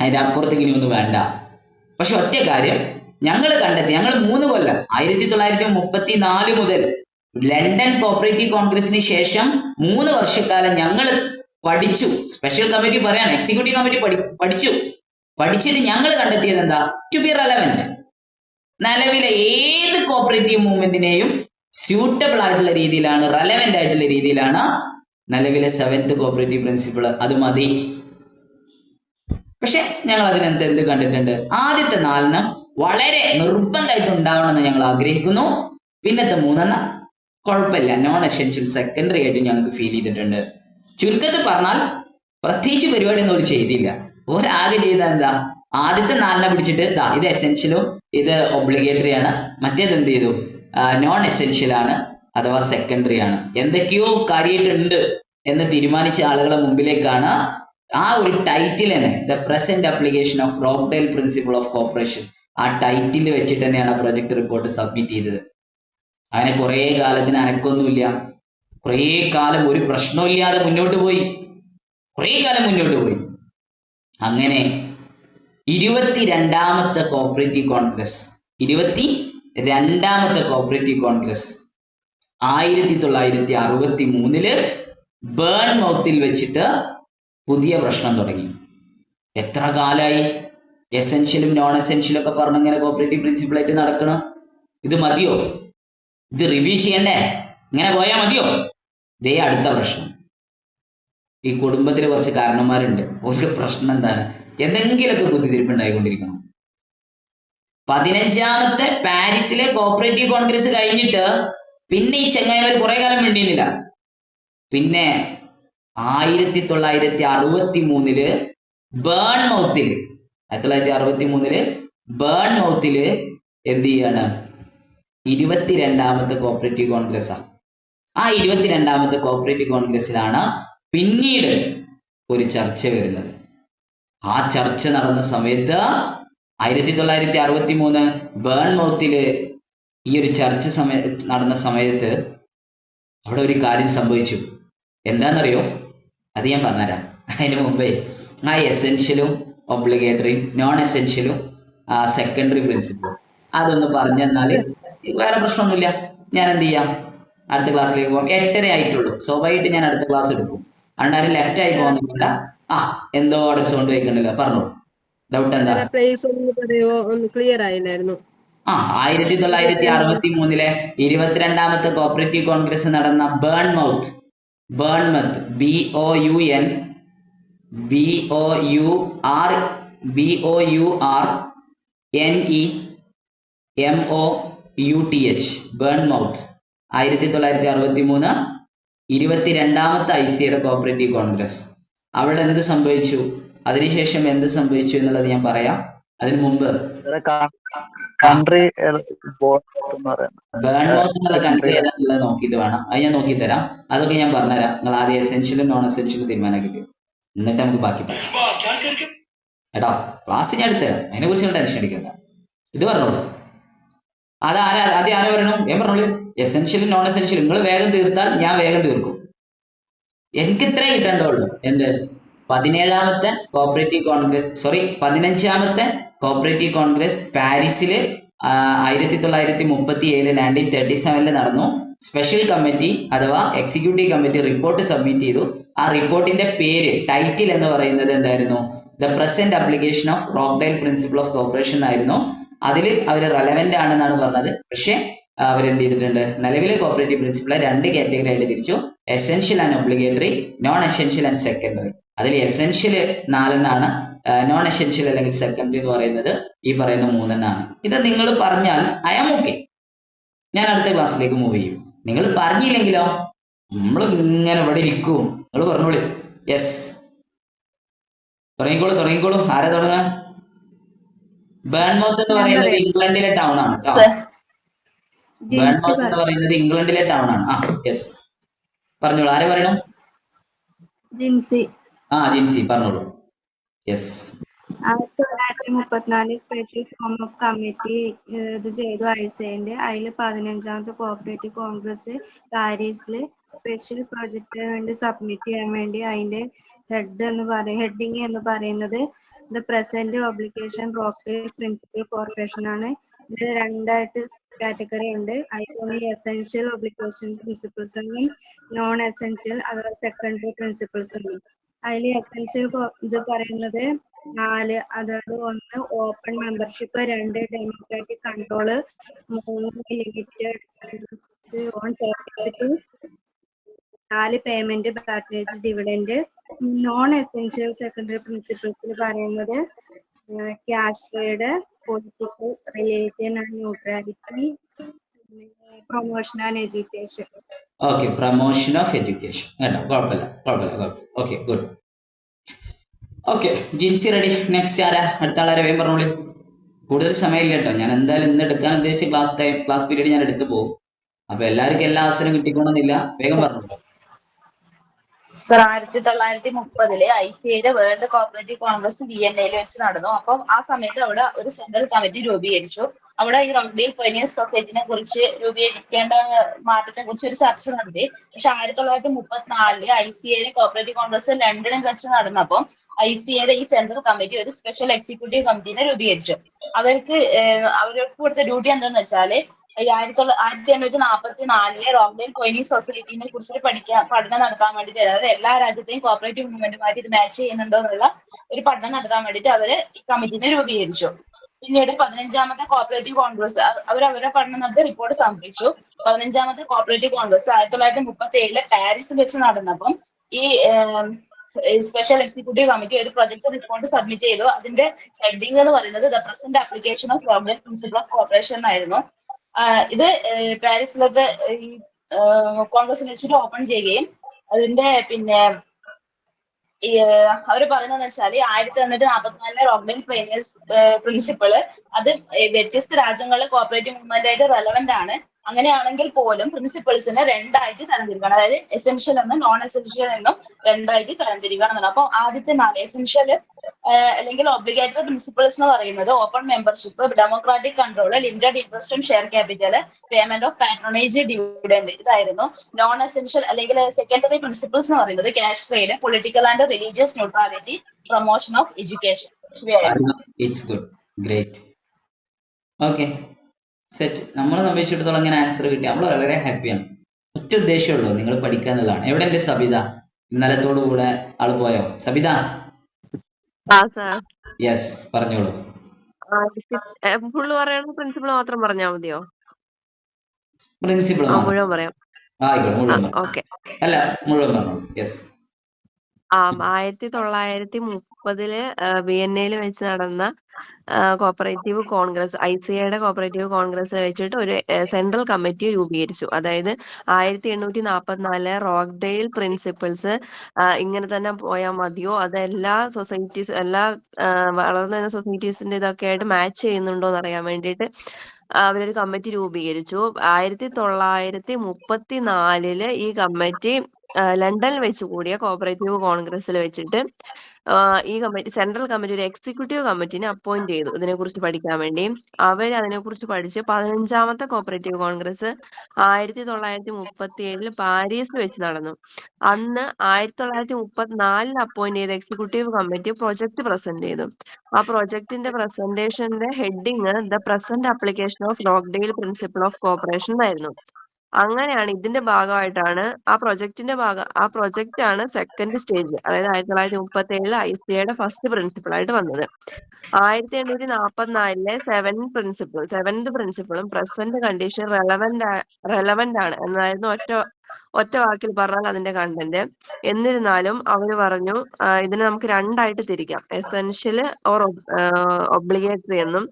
അതിന്റെ അപ്പുറത്തേക്ക് ഇനി ഒന്നും വേണ്ട. പക്ഷെ ഒറ്റ കാര്യം ഞങ്ങൾ കണ്ടെത്തി, ഞങ്ങൾ 3 കൊല്ലം 1934 മുതൽ ലണ്ടൻ കോപ്പറേറ്റീവ് കോൺഗ്രസിന് ശേഷം 3 വർഷക്കാലം ഞങ്ങൾ പഠിച്ചു. സ്പെഷ്യൽ കമ്മിറ്റി പറയാണ്, എക്സിക്യൂട്ടീവ് കമ്മിറ്റി പഠിച്ചിട്ട് ഞങ്ങൾ കണ്ടെത്തിയത് എന്താ? ടു ബി റെലവെന്റ്, നിലവിലെ ഏത് കോപ്പറേറ്റീവ് മൂവ്മെന്റിനെയും സ്യൂട്ടബിൾ ആയിട്ടുള്ള രീതിയിലാണ്, റെലവെന്റ് ആയിട്ടുള്ള രീതിയിലാണ് നിലവിലെ 7th കോപ്പറേറ്റീവ് പ്രിൻസിപ്പിൾ. അത് മതി. പക്ഷെ ഞങ്ങൾ അതിനകത്ത് എന്ത് കണ്ടിട്ടുണ്ട്? ആദ്യത്തെ 4 വളരെ നിർബന്ധമായിട്ട് ഉണ്ടാവണമെന്ന് ഞങ്ങൾ ആഗ്രഹിക്കുന്നു. പിന്നത്തെ 3 കുഴപ്പമില്ല, നോൺ എസെൻഷ്യൽ, സെക്കൻഡറി ആയിട്ട് ഞങ്ങൾക്ക് ഫീൽ ചെയ്തിട്ടുണ്ട്. ചുരുക്കത്തിൽ പറഞ്ഞാൽ പ്രത്യേകിച്ച് പരിപാടി ഒന്നും ചെയ്തില്ല. ഒരാകെ ചെയ്ത എന്താ? ആദ്യത്തെ 4 പിടിച്ചിട്ട് ഇത് എസെൻഷ്യലും ഇത് ഒബ്ലിഗേറ്ററി ആണ്, മറ്റേത് എന്ത് ചെയ്തു? നോൺ എസെൻഷ്യൽ ആണ് അഥവാ സെക്കൻഡറി ആണ്. എന്തൊക്കെയോ കാര്യമായിട്ടുണ്ട് എന്ന് തീരുമാനിച്ച ആളുകളെ മുമ്പിലേക്കാണ് ആ ഒരു ടൈറ്റിൽ തന്നെ the present application of Rochdale principle of corporation, ആ ടൈറ്റിൽ വെച്ചിട്ട് തന്നെയാണ് ആ പ്രൊജക്ട് റിപ്പോർട്ട് സബ്മിറ്റ് ചെയ്തത്. അങ്ങനെ കുറേ കാലത്തിന് അനക്കൊന്നുമില്ല, കുറേ കാലം ഒരു പ്രശ്നമില്ലാതെ മുന്നോട്ട് പോയി, കുറേ കാലം മുന്നോട്ട് പോയി. അങ്ങനെ 22ാമത്തെ കോപ്പറേറ്റീവ് കോൺഗ്രസ് 22ാമത്തെ കോപ്പറേറ്റീവ് കോൺഗ്രസ് 1963 ബേൺമൗത്തിൽ വെച്ചിട്ട് പുതിയ പ്രശ്നം തുടങ്ങി. എത്ര കാലായി എസെൻഷ്യലും നോൺ എസെൻഷ്യലും ഒക്കെ പറഞ്ഞിങ്ങനെ കോപ്പറേറ്റീവ് പ്രിൻസിപ്പിളായിട്ട് നടക്കണം? ഇത് മതിയോ? ഇത് റിവ്യൂ ചെയ്യണ്ടേ? ഇങ്ങനെ പോയാൽ മതിയോ? ഇതേ അടുത്ത പ്രശ്നം. ഈ കുടുംബത്തിൽ കുറച്ച് കാരണന്മാരുണ്ട്, ഒരു പ്രശ്നം എന്താണ്, എന്തെങ്കിലുമൊക്കെ കുത്തിത്തിരിപ്പ് ഉണ്ടായിക്കൊണ്ടിരിക്കണം. 15ാമത്തെ പാരീസിലെ കോപ്പറേറ്റീവ് കോൺഗ്രസ് കഴിഞ്ഞിട്ട് പിന്നെ ഈ ചെങ്ങായിമാർ കുറെ കാലം മിണ്ടിയുന്നില്ല. പിന്നെ 1963 ബേൺമൗത്തിൽ 1963 ബേൺമൗത്തിൽ എന്ത് ചെയ്യാണ്? 22ാമത്തെ കോപ്പറേറ്റീവ് കോൺഗ്രസ്സാണ്. ആ 22ാമത്തെ കോപ്പറേറ്റീവ് കോൺഗ്രസ്സിലാണ് പിന്നീട് ഒരു ചർച്ച വരുന്നത്. ആ ചർച്ച നടന്ന സമയത്ത് 1963 ബേൺമൗത്തില് ഈ ഒരു ചർച്ച നടന്ന സമയത്ത് അവിടെ ഒരു കാര്യം സംഭവിച്ചു. എന്താണെന്നറിയോ? അത് ഞാൻ പറഞ്ഞുതരാം. അതിന് മുമ്പേ ആ എസെൻഷ്യലും ഒബ്ലിഗേറ്ററിയും നോൺ എസെൻഷ്യലും സെക്കൻഡറി പ്രിൻസിപ്പിളും അതൊന്ന് പറഞ്ഞു തന്നാൽ വേറെ പ്രശ്നമൊന്നുമില്ല. ഞാൻ എന്ത് ചെയ്യാം, അടുത്ത ക്ലാസ്സിലേക്ക് പോകാം. 8:30 ആയിട്ടുള്ളൂ. സ്വാഭാവികമായിട്ട് ഞാൻ അടുത്ത ക്ലാസ് എടുക്കും. അതുകൊണ്ട് ലെഫ്റ്റ് ആയി പോകുന്നില്ല. എന്തോ ഓർഡർ സൗണ്ട് വയ്ക്കണ്ടല്ലോ, പറഞ്ഞോളൂ. ഡൗട്ട് എന്താ? ക്ലിയർ ആയില്ലായിരുന്നു. 1963 22ാമത്തെ കോപ്പറേറ്റീവ് കോൺഗ്രസ് നടന്ന ബേൺമൗത്ത് ബേൺമൗത്ത് 1963 22ാമത്തെ ICAയുടെ കോപ്പറേറ്റീവ് കോൺഗ്രസ്. അവിടെ എന്ത് സംഭവിച്ചു, അതിനുശേഷം എന്ത് സംഭവിച്ചു എന്നുള്ളത് ഞാൻ പറയാം. അതിനു മുമ്പ് ബേൺമൗത്ത് എന്നുള്ള കൺട്രി ഏതാണെന്നുള്ളത് നോക്കിയിട്ട് വേണം. അത് ഞാൻ നോക്കി തരാം. അതൊക്കെ ഞാൻ പറഞ്ഞുതരാം. നിങ്ങൾ ആദ്യം എസെൻഷ്യലും നോൺ എസെൻഷ്യലും തീരുമാനമാക്കിയിട്ട് എന്നിട്ട് നമുക്ക് ബാക്കി പറയാം കേട്ടോ. ക്ലാസ് ഞാൻ എടുത്ത് തരാം, അതിനെ കുറിച്ച് ടെൻഷൻ അടിക്കണ്ട. ഇത് പറഞ്ഞോളൂ. ആദ്യം ആരോ പറയണം? ഞാൻ പറഞ്ഞോളൂ. എസെൻഷ്യലും നോൺ എസെൻഷ്യലും നിങ്ങൾ വേഗം തീർത്താൽ ഞാൻ വേഗം തീർക്കും. എനിക്ക് ഇത്രേ കിട്ടേണ്ടതുള്ളൂ. എന്ത്? 15ാമത്തെ കോപ്പറേറ്റീവ് കോൺഗ്രസ് പാരീസിൽ 1937 1937 നടന്നു. സ്പെഷ്യൽ കമ്മിറ്റി അഥവാ എക്സിക്യൂട്ടീവ് കമ്മിറ്റി റിപ്പോർട്ട് സബ്മിറ്റ് ചെയ്തു. ആ റിപ്പോർട്ടിന്റെ പേര്, ടൈറ്റിൽ എന്ന് പറയുന്നത് എന്തായിരുന്നു? The present application of Rochdale principle of corporation ആയിരുന്നു. അതിൽ അവർ റെലവെന്റ് ആണെന്നാണ് പറഞ്ഞത്. പക്ഷെ അവരെന്ത് ചെയ്തിട്ടുണ്ട്? നിലവിലെ കോപ്പറേറ്റീവ് പ്രിൻസിപ്പിളെ 2 കാറ്റഗറി ആയിട്ട് തിരിച്ചു: essential and obligatory, non essential and secondary. അതിൽ എസെൻഷ്യൽ 4 നോൺ എസെൻഷ്യൽ അല്ലെങ്കിൽ സെക്കൻഡറി എന്ന് പറയുന്നത് ഈ പറയുന്ന 3 ഇത് നിങ്ങൾ പറഞ്ഞാൽ ഐ ആം ഓക്കെ. ഞാൻ അടുത്ത ക്ലാസ്സിലേക്ക് മൂവ് ചെയ്യും. നിങ്ങൾ പറഞ്ഞില്ലെങ്കിലോ നമ്മൾ ഇങ്ങനെ ഇവിടെ ഇരിക്കും. നിങ്ങൾ പറഞ്ഞോളൂ. യെസ്, തുടങ്ങിക്കോളൂ. ആരാ തുടങ്ങാൻ? ബേൺമൗത്ത് എന്ന് പറയുന്നത് ഇംഗ്ലണ്ടിലെ ടൗൺ ആണ് കേട്ടോ. ബേൺമൗത്ത് എന്ന് പറയുന്നത് ഇംഗ്ലണ്ടിലെ ടൗൺ ആണ്. യെസ്, പറഞ്ഞോളൂ. ആരെ പറയണം? ജിൻസി പറഞ്ഞോളൂ. Yes. 1934 special form of committee ഇത് ചെയ്തു ഐസേന്റെ. അതിൽ 15ാമത്തെ കോപ്പറേറ്റീവ് കോൺഗ്രസ് പാരീസിൽ സ്പെഷ്യൽ പ്രൊജക്ടിന് വേണ്ടി സബ്മിറ്റ് ചെയ്യാൻ വേണ്ടി അതിന്റെ ഹെഡിങ് എന്ന് പറയുന്നത് the present obligation Rochdale principle corporation ആണ്. ഇതിൽ 2 കാറ്റഗറി ഉണ്ട്. അതിൽ എസെൻഷ്യൽ ഒബ്ലിഗേഷൻ പ്രിൻസിപ്പിൾസ് എന്നും നോൺ എസെൻഷ്യൽ അഥവാ സെക്കൻഡറി പ്രിൻസിപ്പിൾസ് എന്നും. അതിൽ എസെൻഷ്യൽ ഇത് പറയുന്നത് 4, അതായത് 1 open membership, 2 democratic control, 3 limited on certificate, 4 payment package dividend. Non essential secondary പ്രിൻസിപ്പിൾസിൽ പറയുന്നത് cash trade, political relation and neutrality, promotion and education. Okay, promotion of education കേട്ടോ. കുഴപ്പമില്ല. Okay, good. Okay, Jincy ready. Next ആരാ? അടുത്ത ആളാരെ? വേഗം പറഞ്ഞോളൂ. കൂടുതൽ സമയമില്ല കേട്ടോ. ഞാൻ എന്തായാലും ഇന്ന് എടുക്കാൻ ഉദ്ദേശിച്ച ക്ലാസ് പീരീഡ് ഞാൻ എടുത്തു പോകും. അപ്പൊ എല്ലാവർക്കും എല്ലാ അവസരം കിട്ടിക്കൊണ്ടെന്നില്ല. വേഗം പറഞ്ഞോളൂ. സർ 1930 ICAയുടെ വേൾഡ് കോപ്പറേറ്റീവ് കോൺഗ്രസ് വിയന്നയിൽ വെച്ച് നടന്നു. അപ്പം ആ സമയത്ത് അവിടെ ഒരു സെൻട്രൽ കമ്മിറ്റി രൂപീകരിച്ചു. അവിടെ ഈ റൗണ്ടേൽ പയനിയേഴ്സ് സൊസൈറ്റിനെ കുറിച്ച് രൂപീകരിക്കേണ്ട മാറ്റത്തെ കുറിച്ച് ഒരു ചർച്ച നടത്തി. പക്ഷെ 1934 ICAയുടെ കോപ്പറേറ്റീവ് കോൺഗ്രസ് ലണ്ടനിൽ വെച്ച് നടന്നപ്പോൾ ICAയുടെ ഈ സെൻട്രൽ കമ്മിറ്റി ഒരു സ്പെഷ്യൽ എക്സിക്യൂട്ടീവ് കമ്മിറ്റിനെ രൂപീകരിച്ചു. അവർക്ക് കൊടുത്ത ഡ്യൂട്ടി എന്താണെന്ന് വെച്ചാൽ 1844 റോക്ക്ഡേൽ പയനിയേഴ്സ് സൊസൈറ്റിനെ കുറിച്ച് പഠനം നടത്താൻ വേണ്ടിയിട്ട്, അതായത് എല്ലാ രാജ്യത്തെയും കോപ്പറേറ്റീവ് മൂവ്മെന്റുമായിട്ട് ഇത് മാച്ച് ചെയ്യുന്നുണ്ടോ എന്നുള്ള ഒരു പഠനം നടത്താൻ വേണ്ടിയിട്ട് അവര് ഈ കമ്മിറ്റിനെ രൂപീകരിച്ചു. പിന്നീട് 15ാമത്തെ കോപ്പറേറ്റീവ് കോൺഗ്രസ് അവരുടെ പഠനം നടത്തി റിപ്പോർട്ട് സമർപ്പിച്ചു. 15ാമത്തെ കോപ്പറേറ്റീവ് കോൺഗ്രസ് 1937 പാരീസിൽ വെച്ച് നടന്നപ്പം ഈ സ്പെഷ്യൽ എക്സിക്യൂട്ടീവ് കമ്മിറ്റി ഒരു പ്രൊജക്ട് റിപ്പോർട്ട് സബ്മിറ്റ് ചെയ്തു. അതിന്റെ ഹെഡിങ് എന്ന് പറയുന്നത് the present application of Rochdale principle of cooperation എന്നായിരുന്നു. ഇത് പാരീസിലത്തെ ഈ കോൺഗ്രസിനെ വെച്ചിട്ട് ഓപ്പൺ ചെയ്യുകയും അതിന്റെ പിന്നെ അവർ പറയുന്നതെന്ന് വെച്ചാൽ 1844 റോക്ക്ഡേൽ പയനിയേഴ്സ് പ്രിൻസിപ്പിള് അത് വ്യത്യസ്ത രാജ്യങ്ങളിലെ കോപ്പറേറ്റീവ് മൂവ്മെന്റ് ആയിട്ട് റെലവെന്റ് ആണ്. അങ്ങനെയാണെങ്കിൽ പോലും പ്രിൻസിപ്പിൾസിനെ രണ്ടായിട്ട് തരംതിരിക്കണം, അതായത് എസെൻഷ്യൽ എന്നും നോൺ എസെൻഷ്യൽ എന്നും രണ്ടായിട്ട് തരംതിരിക്കണം എന്നാണ്. അപ്പോൾ ആദ്യത്തെ 4 എസെൻഷ്യൽ അല്ലെങ്കിൽ ഒബ്ലിഗേറ്ററി പ്രിൻസിപ്പിൾസ് എന്ന് പറയുന്നത് open membership, democratic control, limited interest and share capital, payment of patronage, dividend, ഇതായിരുന്നു. നോൺ എസെൻഷ്യൽ അല്ലെങ്കിൽ സെക്കൻഡറി പ്രിൻസിപ്പിൾസ് എന്ന് പറയുന്നത് cash trade, political and religious neutrality, promotion of education. It's good, great. Okay, set. നമ്മളെ സംബന്ധിച്ചിടത്തോളം അങ്ങനെ ആൻസർ കിട്ടി, നമ്മൾ വളരെ ഹാപ്പിയാണ്. ഒറ്റ ഉദ്ദേശമുള്ളൂ, നിങ്ങൾ പഠിക്കുക എന്നുള്ളതാണ്. എവിടെ എന്റെ സബിത? ഇന്നലത്തോടു കൂടെ ആള് പോയോ? സബിത? യെസ്, പറഞ്ഞോളൂ. ഫുള്ള് പറയണോ പ്രിൻസിപ്പിൾ മാത്രം പറഞ്ഞാൽ മതിയോ? പ്രിൻസിപ്പിൾ മുഴുവൻ പറയാം. ആയിക്കോട്ടെ, മുഴുവൻ. ഓക്കെ, അല്ല, മുഴുവൻ പറഞ്ഞോളൂ. യെസ്. 1930 വിയന്നയിൽ വെച്ച് നടന്ന കോപ്പറേറ്റീവ് കോൺഗ്രസ്, ICAയുടെ കോപ്പറേറ്റീവ് കോൺഗ്രസ് വെച്ചിട്ട് ഒരു സെൻട്രൽ കമ്മിറ്റി രൂപീകരിച്ചു. അതായത് 1844 റോക്ക്ഡെയിൽ പ്രിൻസിപ്പിൾസ് ഇങ്ങനെ തന്നെ പോയാൽ മതിയോ, അത് എല്ലാ സൊസൈറ്റീസ്, എല്ലാ വളർന്നു വരുന്ന സൊസൈറ്റീസിന്റെ ഇതൊക്കെ ആയിട്ട് മാച്ച് ചെയ്യുന്നുണ്ടോ എന്ന് അറിയാൻ വേണ്ടിയിട്ട് അവരൊരു കമ്മിറ്റി രൂപീകരിച്ചു. 1934 ഈ കമ്മിറ്റി ലണ്ടനിൽ വെച്ച് കൂടിയ കോപ്പറേറ്റീവ് കോൺഗ്രസ്സിൽ വെച്ചിട്ട് ഈ കമ്മിറ്റി, സെൻട്രൽ കമ്മിറ്റി, ഒരു എക്സിക്യൂട്ടീവ് കമ്മിറ്റിനെ അപ്പോയിന്റ് ചെയ്തു ഇതിനെക്കുറിച്ച് പഠിക്കാൻ വേണ്ടി. അവർ അതിനെക്കുറിച്ച് പഠിച്ച് 15ാമത്തെ കോപ്പറേറ്റീവ് കോൺഗ്രസ് 1937 പാരീസിൽ വെച്ച് നടന്നു. അന്ന് 1934 അപ്പോയിന്റ് ചെയ്ത എക്സിക്യൂട്ടീവ് കമ്മിറ്റി പ്രൊജക്ട് പ്രസന്റ് ചെയ്തു. ആ പ്രൊജക്ടിന്റെ പ്രസന്റേഷന്റെ heading the present application of Rochdale principle of cooperation എന്നായിരുന്നു. അങ്ങനെയാണ് ഇതിന്റെ ഭാഗമായിട്ടാണ് ആ പ്രൊജക്റ്റ് ആണ് സെക്കൻഡ് സ്റ്റേജ്, അതായത് 1937 ICAയുടെ ഫസ്റ്റ് പ്രിൻസിപ്പിൾ ആയിട്ട് വന്നത്. 1844 സെവൻത് പ്രിൻസിപ്പിളും പ്രസന്റ് കണ്ടീഷൻ റെലവെന്റ് ആണ് എന്നായിരുന്നു ഒറ്റ വാക്കിൽ പറഞ്ഞാൽ അതിന്റെ കണ്ടന്റ്. എന്നിരുന്നാലും അവർ പറഞ്ഞു ഇതിനെ നമുക്ക് രണ്ടായിട്ട് തിരിക്കാം, എസെൻഷ്യൽ ഓർ ഒബ്ലിഗേറ്ററി എന്നും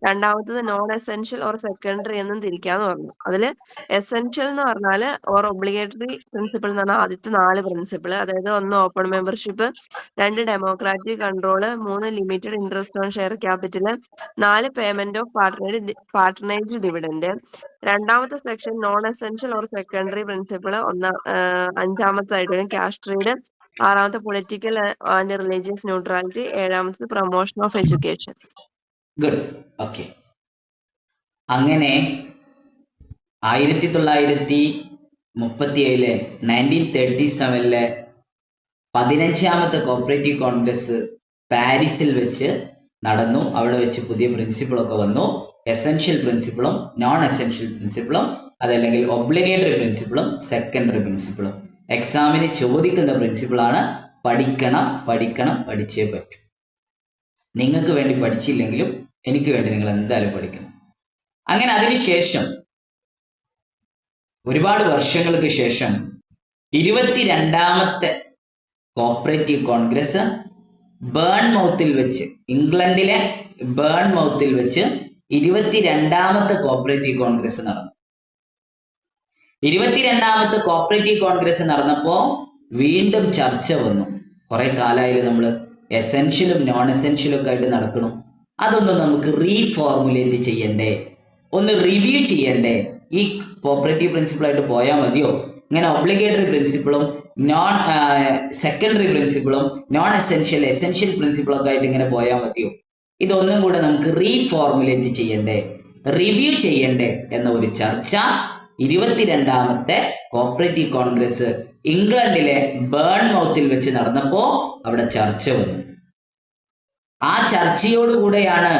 രണ്ടാമത്തത് നോൺ എസെൻഷ്യൽ ഓർ സെക്കൻഡറി എന്നും തിരിക്കാന്ന് പറഞ്ഞു. അതില് എസെൻഷ്യൽ എന്ന് പറഞ്ഞാൽ ഓർ ഒബ്ലിഗേറ്ററി പ്രിൻസിപ്പിൾ എന്ന് പറഞ്ഞാൽ ആദ്യത്തെ 4 പ്രിൻസിപ്പിൾ, അതായത് 1 open membership, 2 democratic control, 3 limited interest on share capital, 4 payment of patronage dividend. രണ്ടാമത്തെ section non essential or secondary principle 5ാമത്തായിട്ട് ക്യാഷ് ട്രേഡ്, 6ാമത്തെ പൊളിറ്റിക്കൽ ആൻഡ് റിലീജിയസ് ന്യൂട്രാലിറ്റി, 7ാമത്തെ promotion of education. Good. Okay, അങ്ങനെ 1937 15ാമത്തെ കോപ്പറേറ്റീവ് കോൺഗ്രസ് പാരീസിൽ വെച്ച് നടന്നു. അവിടെ വെച്ച് പുതിയ പ്രിൻസിപ്പിളൊക്കെ വന്നു. എസെൻഷ്യൽ പ്രിൻസിപ്പിളും നോൺ എസെൻഷ്യൽ പ്രിൻസിപ്പിളും, അതല്ലെങ്കിൽ ഒബ്ലിഗേറ്ററി പ്രിൻസിപ്പിളും സെക്കൻഡറി പ്രിൻസിപ്പിളും എക്സാമിന് ചോദിക്കുന്ന പ്രിൻസിപ്പിളാണ്. പഠിക്കണം, പഠിച്ചേ പറ്റൂ. നിങ്ങൾക്ക് വേണ്ടി പഠിച്ചില്ലെങ്കിലും എനിക്ക് വേണ്ടി നിങ്ങൾ എന്തായാലും പഠിക്കണം. അങ്ങനെ അതിനുശേഷം ഒരുപാട് വർഷങ്ങൾക്ക് ശേഷം 22ാമത്തെ കോപ്പറേറ്റീവ് കോൺഗ്രസ് ബേൺമൗത്തിൽ വെച്ച്, ഇംഗ്ലണ്ടിലെ ബേൺമൗത്തിൽ വെച്ച് 22ാമത്തെ കോപ്പറേറ്റീവ് കോൺഗ്രസ് നടന്നു. 22ാമത്തെ കോപ്പറേറ്റീവ് കോൺഗ്രസ് നടന്നപ്പോ വീണ്ടും ചർച്ച വന്നു. കുറെ കാലമായാലും നമ്മൾ എസെൻഷ്യലും നോൺ എസെൻഷ്യലും ഒക്കെ ആയിട്ട് നടക്കണം. അതൊന്നും നമുക്ക് റീഫോർമുലേറ്റ് ചെയ്യണ്ടേ, ഒന്ന് റിവ്യൂ ചെയ്യണ്ടേ? ഈ കോപ്പറേറ്റീവ് പ്രിൻസിപ്പിൾ ആയിട്ട് പോയാൽ മതിയോ, ഇങ്ങനെ ഒബ്ലിഗേറ്ററി പ്രിൻസിപ്പിളും നോൺ സെക്കൻഡറി പ്രിൻസിപ്പിളും നോൺ എസെൻഷ്യൽ എസെൻഷ്യൽ പ്രിൻസിപ്പിളും ഒക്കെ ആയിട്ട് ഇങ്ങനെ പോയാൽ മതിയോ? ഇതൊന്നും കൂടെ നമുക്ക് റീഫോർമുലേറ്റ് ചെയ്യണ്ടേ, റിവ്യൂ ചെയ്യണ്ടേ എന്ന ഒരു ചർച്ച 22ാമത്തെ കോപ്പറേറ്റീവ് കോൺഗ്രസ് ഇംഗ്ലണ്ടിലെ ബേൺമൗത്തിൽ വെച്ച് നടന്നപ്പോ അവിടെ ചർച്ച വന്നു. ആ ചർച്ചയോടുകൂടെയാണ്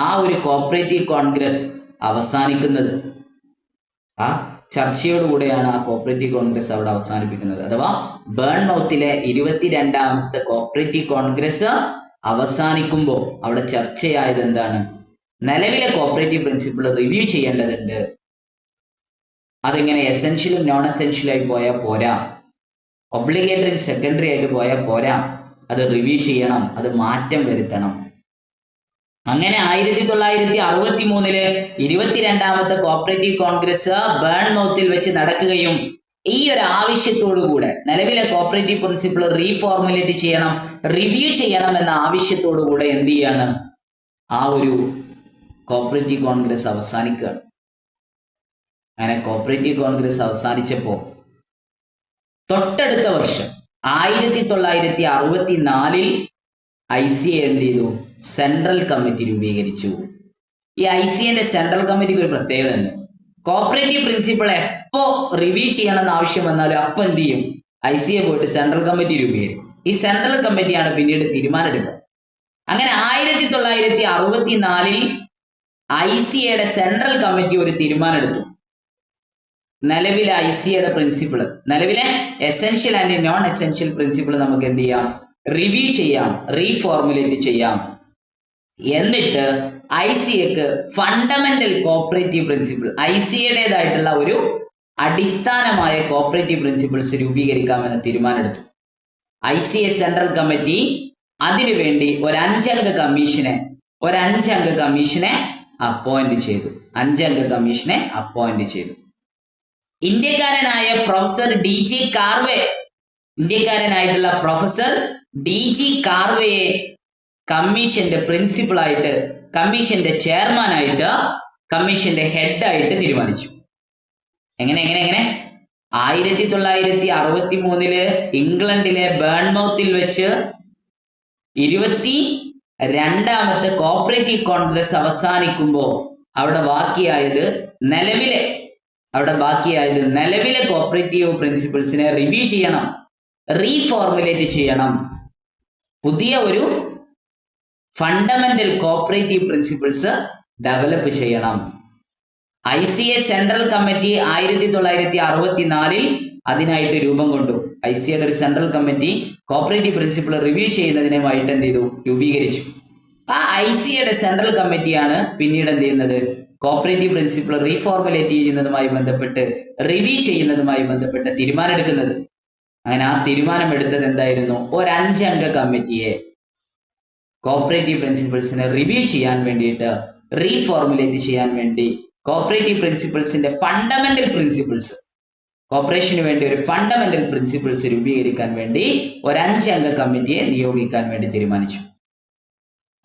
ആ ഒരു കോപ്പറേറ്റീവ് കോൺഗ്രസ് അവസാനിക്കുന്നത്. ആ ചർച്ചയോടുകൂടെയാണ് ആ കോപ്പറേറ്റീവ് കോൺഗ്രസ് അവിടെ അവസാനിപ്പിക്കുന്നത്. അഥവാ ബേൺമൗത്തിലെ 22ാമത്തെ കോപ്പറേറ്റീവ് കോൺഗ്രസ് അവസാനിക്കുമ്പോൾ അവിടെ ചർച്ചയായത് എന്താണ്? നിലവിലെ കോപ്പറേറ്റീവ് പ്രിൻസിപ്പിൾ റിവ്യൂ ചെയ്യേണ്ടതുണ്ട്. അതിങ്ങനെ എസെൻഷ്യലും നോൺ എസെൻഷ്യലും ആയി പോയാൽ പോരാ, ഒബ്ലിഗേറ്ററി സെക്കൻഡറി ആയിട്ട് പോയാൽ പോരാ, അത് റിവ്യൂ ചെയ്യണം, അത് മാറ്റം വരുത്തണം. അങ്ങനെ 1963 22ാമത്തെ കോപ്പറേറ്റീവ് കോൺഗ്രസ് ബേൺമൗത്തിൽ വെച്ച് നടക്കുകയും ഈ ഒരു ആവശ്യത്തോടുകൂടെ നിലവിലെ കോപ്പറേറ്റീവ് പ്രിൻസിപ്പിൾ റീഫോർമുലേറ്റ് ചെയ്യണം, റിവ്യൂ ചെയ്യണം എന്ന ആവശ്യത്തോടുകൂടെ എന്ത് ചെയ്യാണ്? ആ ഒരു കോപ്പറേറ്റീവ് കോൺഗ്രസ് അവസാനിക്കുകയാണ്. അങ്ങനെ കോപ്പറേറ്റീവ് കോൺഗ്രസ് അവസാനിച്ചപ്പോ തൊട്ടടുത്ത വർഷം 1964 ICA എന്ത് ചെയ്തു? സെൻട്രൽ കമ്മിറ്റി രൂപീകരിച്ചു. ഈ ICAന്റെ സെൻട്രൽ കമ്മിറ്റിക്ക് ഒരു പ്രത്യേകത ഉണ്ട്. കോപ്പറേറ്റീവ് പ്രിൻസിപ്പിൾ എപ്പോ റിവ്യൂ ചെയ്യണമെന്ന് ആവശ്യം വന്നാലും അപ്പൊ എന്ത് ചെയ്യും? ICA പോയിട്ട് സെൻട്രൽ കമ്മിറ്റി രൂപീകരിക്കും. ഈ സെൻട്രൽ കമ്മിറ്റിയാണ് പിന്നീട് തീരുമാനം എടുക്കുക. അങ്ങനെ 1964 ICAയുടെ സെൻട്രൽ കമ്മിറ്റി ഒരു തീരുമാനം എടുത്തു. നിലവിലെ ICAയുടെ പ്രിൻസിപ്പിൾ, നിലവിലെ essential and non essential principle നമുക്ക് എന്ത് ചെയ്യാം? റിവ്യൂ ചെയ്യാം, റീഫോർമുലേറ്റ് ചെയ്യാം. എന്നിട്ട് ICAക്ക് ഫണ്ടമെന്റൽ കോപ്പറേറ്റീവ് പ്രിൻസിപ്പിൾ, ICAയുടേതായിട്ടുള്ള ഒരു അടിസ്ഥാനമായ കോപ്പറേറ്റീവ് പ്രിൻസിപ്പിൾസ് രൂപീകരിക്കാമെന്ന് തീരുമാനമെടുത്തു. ICA സെൻട്രൽ കമ്മിറ്റി അതിനുവേണ്ടി ഒരു 5-അംഗ കമ്മീഷനെ അപ്പോയിന്റ് ചെയ്തു. 5-അംഗ കമ്മീഷനെ അപ്പോയിന്റ് ചെയ്തു. ഇന്ത്യക്കാരനായ പ്രൊഫസർ DG കാർവേ, ഇന്ത്യക്കാരനായിട്ടുള്ള പ്രൊഫസർ DG കാർവേയെ കമ്മീഷന്റെ പ്രിൻസിപ്പളായിട്ട്, കമ്മീഷന്റെ ചെയർമാനായിട്ട്, കമ്മീഷന്റെ ഹെഡായിട്ട് തീരുമാനിച്ചു. എങ്ങനെ 1963 ഇംഗ്ലണ്ടിലെ ബേൺമൗത്തിൽ വെച്ച് 22ാമത്തെ കോപ്പറേറ്റീവ് കോൺഗ്രസ് അവസാനിക്കുമ്പോൾ അവിടെ ബാക്കിയായത് നിലവിലെ കോപ്പറേറ്റീവ് പ്രിൻസിപ്പിൾസിനെ റിവ്യൂ ചെയ്യണം, റീഫോർമുലേറ്റ് ചെയ്യണം, പുതിയ ഒരു ഫണ്ടമെന്റൽ കോപ്പറേറ്റീവ് പ്രിൻസിപ്പിൾസ് ഡെവലപ്പ് ചെയ്യണം. ICA സെൻട്രൽ കമ്മിറ്റി 1964 അതിനായിട്ട് രൂപം കൊണ്ടു. ICAയുടെ ഒരു central committee cooperative principle review ചെയ്യുന്നതിനുമായിട്ട് എന്ത് ചെയ്തു? രൂപീകരിച്ചു. ആ ICAയുടെ സെൻട്രൽ കമ്മിറ്റിയാണ് പിന്നീട് എന്ത് ചെയ്യുന്നത്? കോപ്പറേറ്റീവ് പ്രിൻസിപ്പിൾ റീഫോർമുലേറ്റ് ചെയ്യുന്നതുമായി ബന്ധപ്പെട്ട്, റിവ്യൂ ചെയ്യുന്നതുമായി ബന്ധപ്പെട്ട് തീരുമാനം എടുക്കുന്നത്. അങ്ങനെ ആ തീരുമാനം എടുത്തത് എന്തായിരുന്നു? ഒരു 5-അംഗ കമ്മിറ്റിയെ കോപ്പറേറ്റീവ് പ്രിൻസിപ്പിൾസിനെ റിവ്യൂ ചെയ്യാൻ വേണ്ടിയിട്ട്, റീഫോർമുലേറ്റ് ചെയ്യാൻ വേണ്ടി, കോപ്പറേറ്റീവ് പ്രിൻസിപ്പിൾസിന്റെ ഫണ്ടമെന്റൽ പ്രിൻസിപ്പിൾസ്, കോർപ്പറേഷന് വേണ്ടി ഒരു ഫണ്ടമെന്റൽ പ്രിൻസിപ്പിൾസ് രൂപീകരിക്കാൻ വേണ്ടി ഒരു 5-അംഗ കമ്മിറ്റിയെ നിയോഗിക്കാൻ വേണ്ടി തീരുമാനിച്ചു.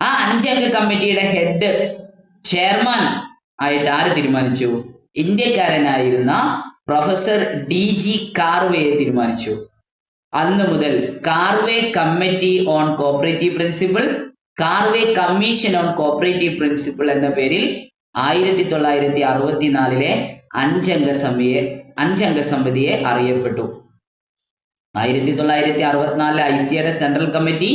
ആ 5-അംഗ കമ്മിറ്റിയുടെ ഹെഡ്, ചെയർമാൻ ആയിട്ട് ആര് തീരുമാനിച്ചു? ഇന്ത്യക്കാരനായിരുന്ന പ്രൊഫസർ DG കാർവേയെ തീരുമാനിച്ചു. അന്ന് മുതൽ Karve committee on cooperative principle, Karve commission on cooperative principle എന്ന പേരിൽ 1964 5-അംഗ സമിതിയെ അറിയപ്പെട്ടു. 1964 ICAയുടെ സെൻട്രൽ കമ്മിറ്റി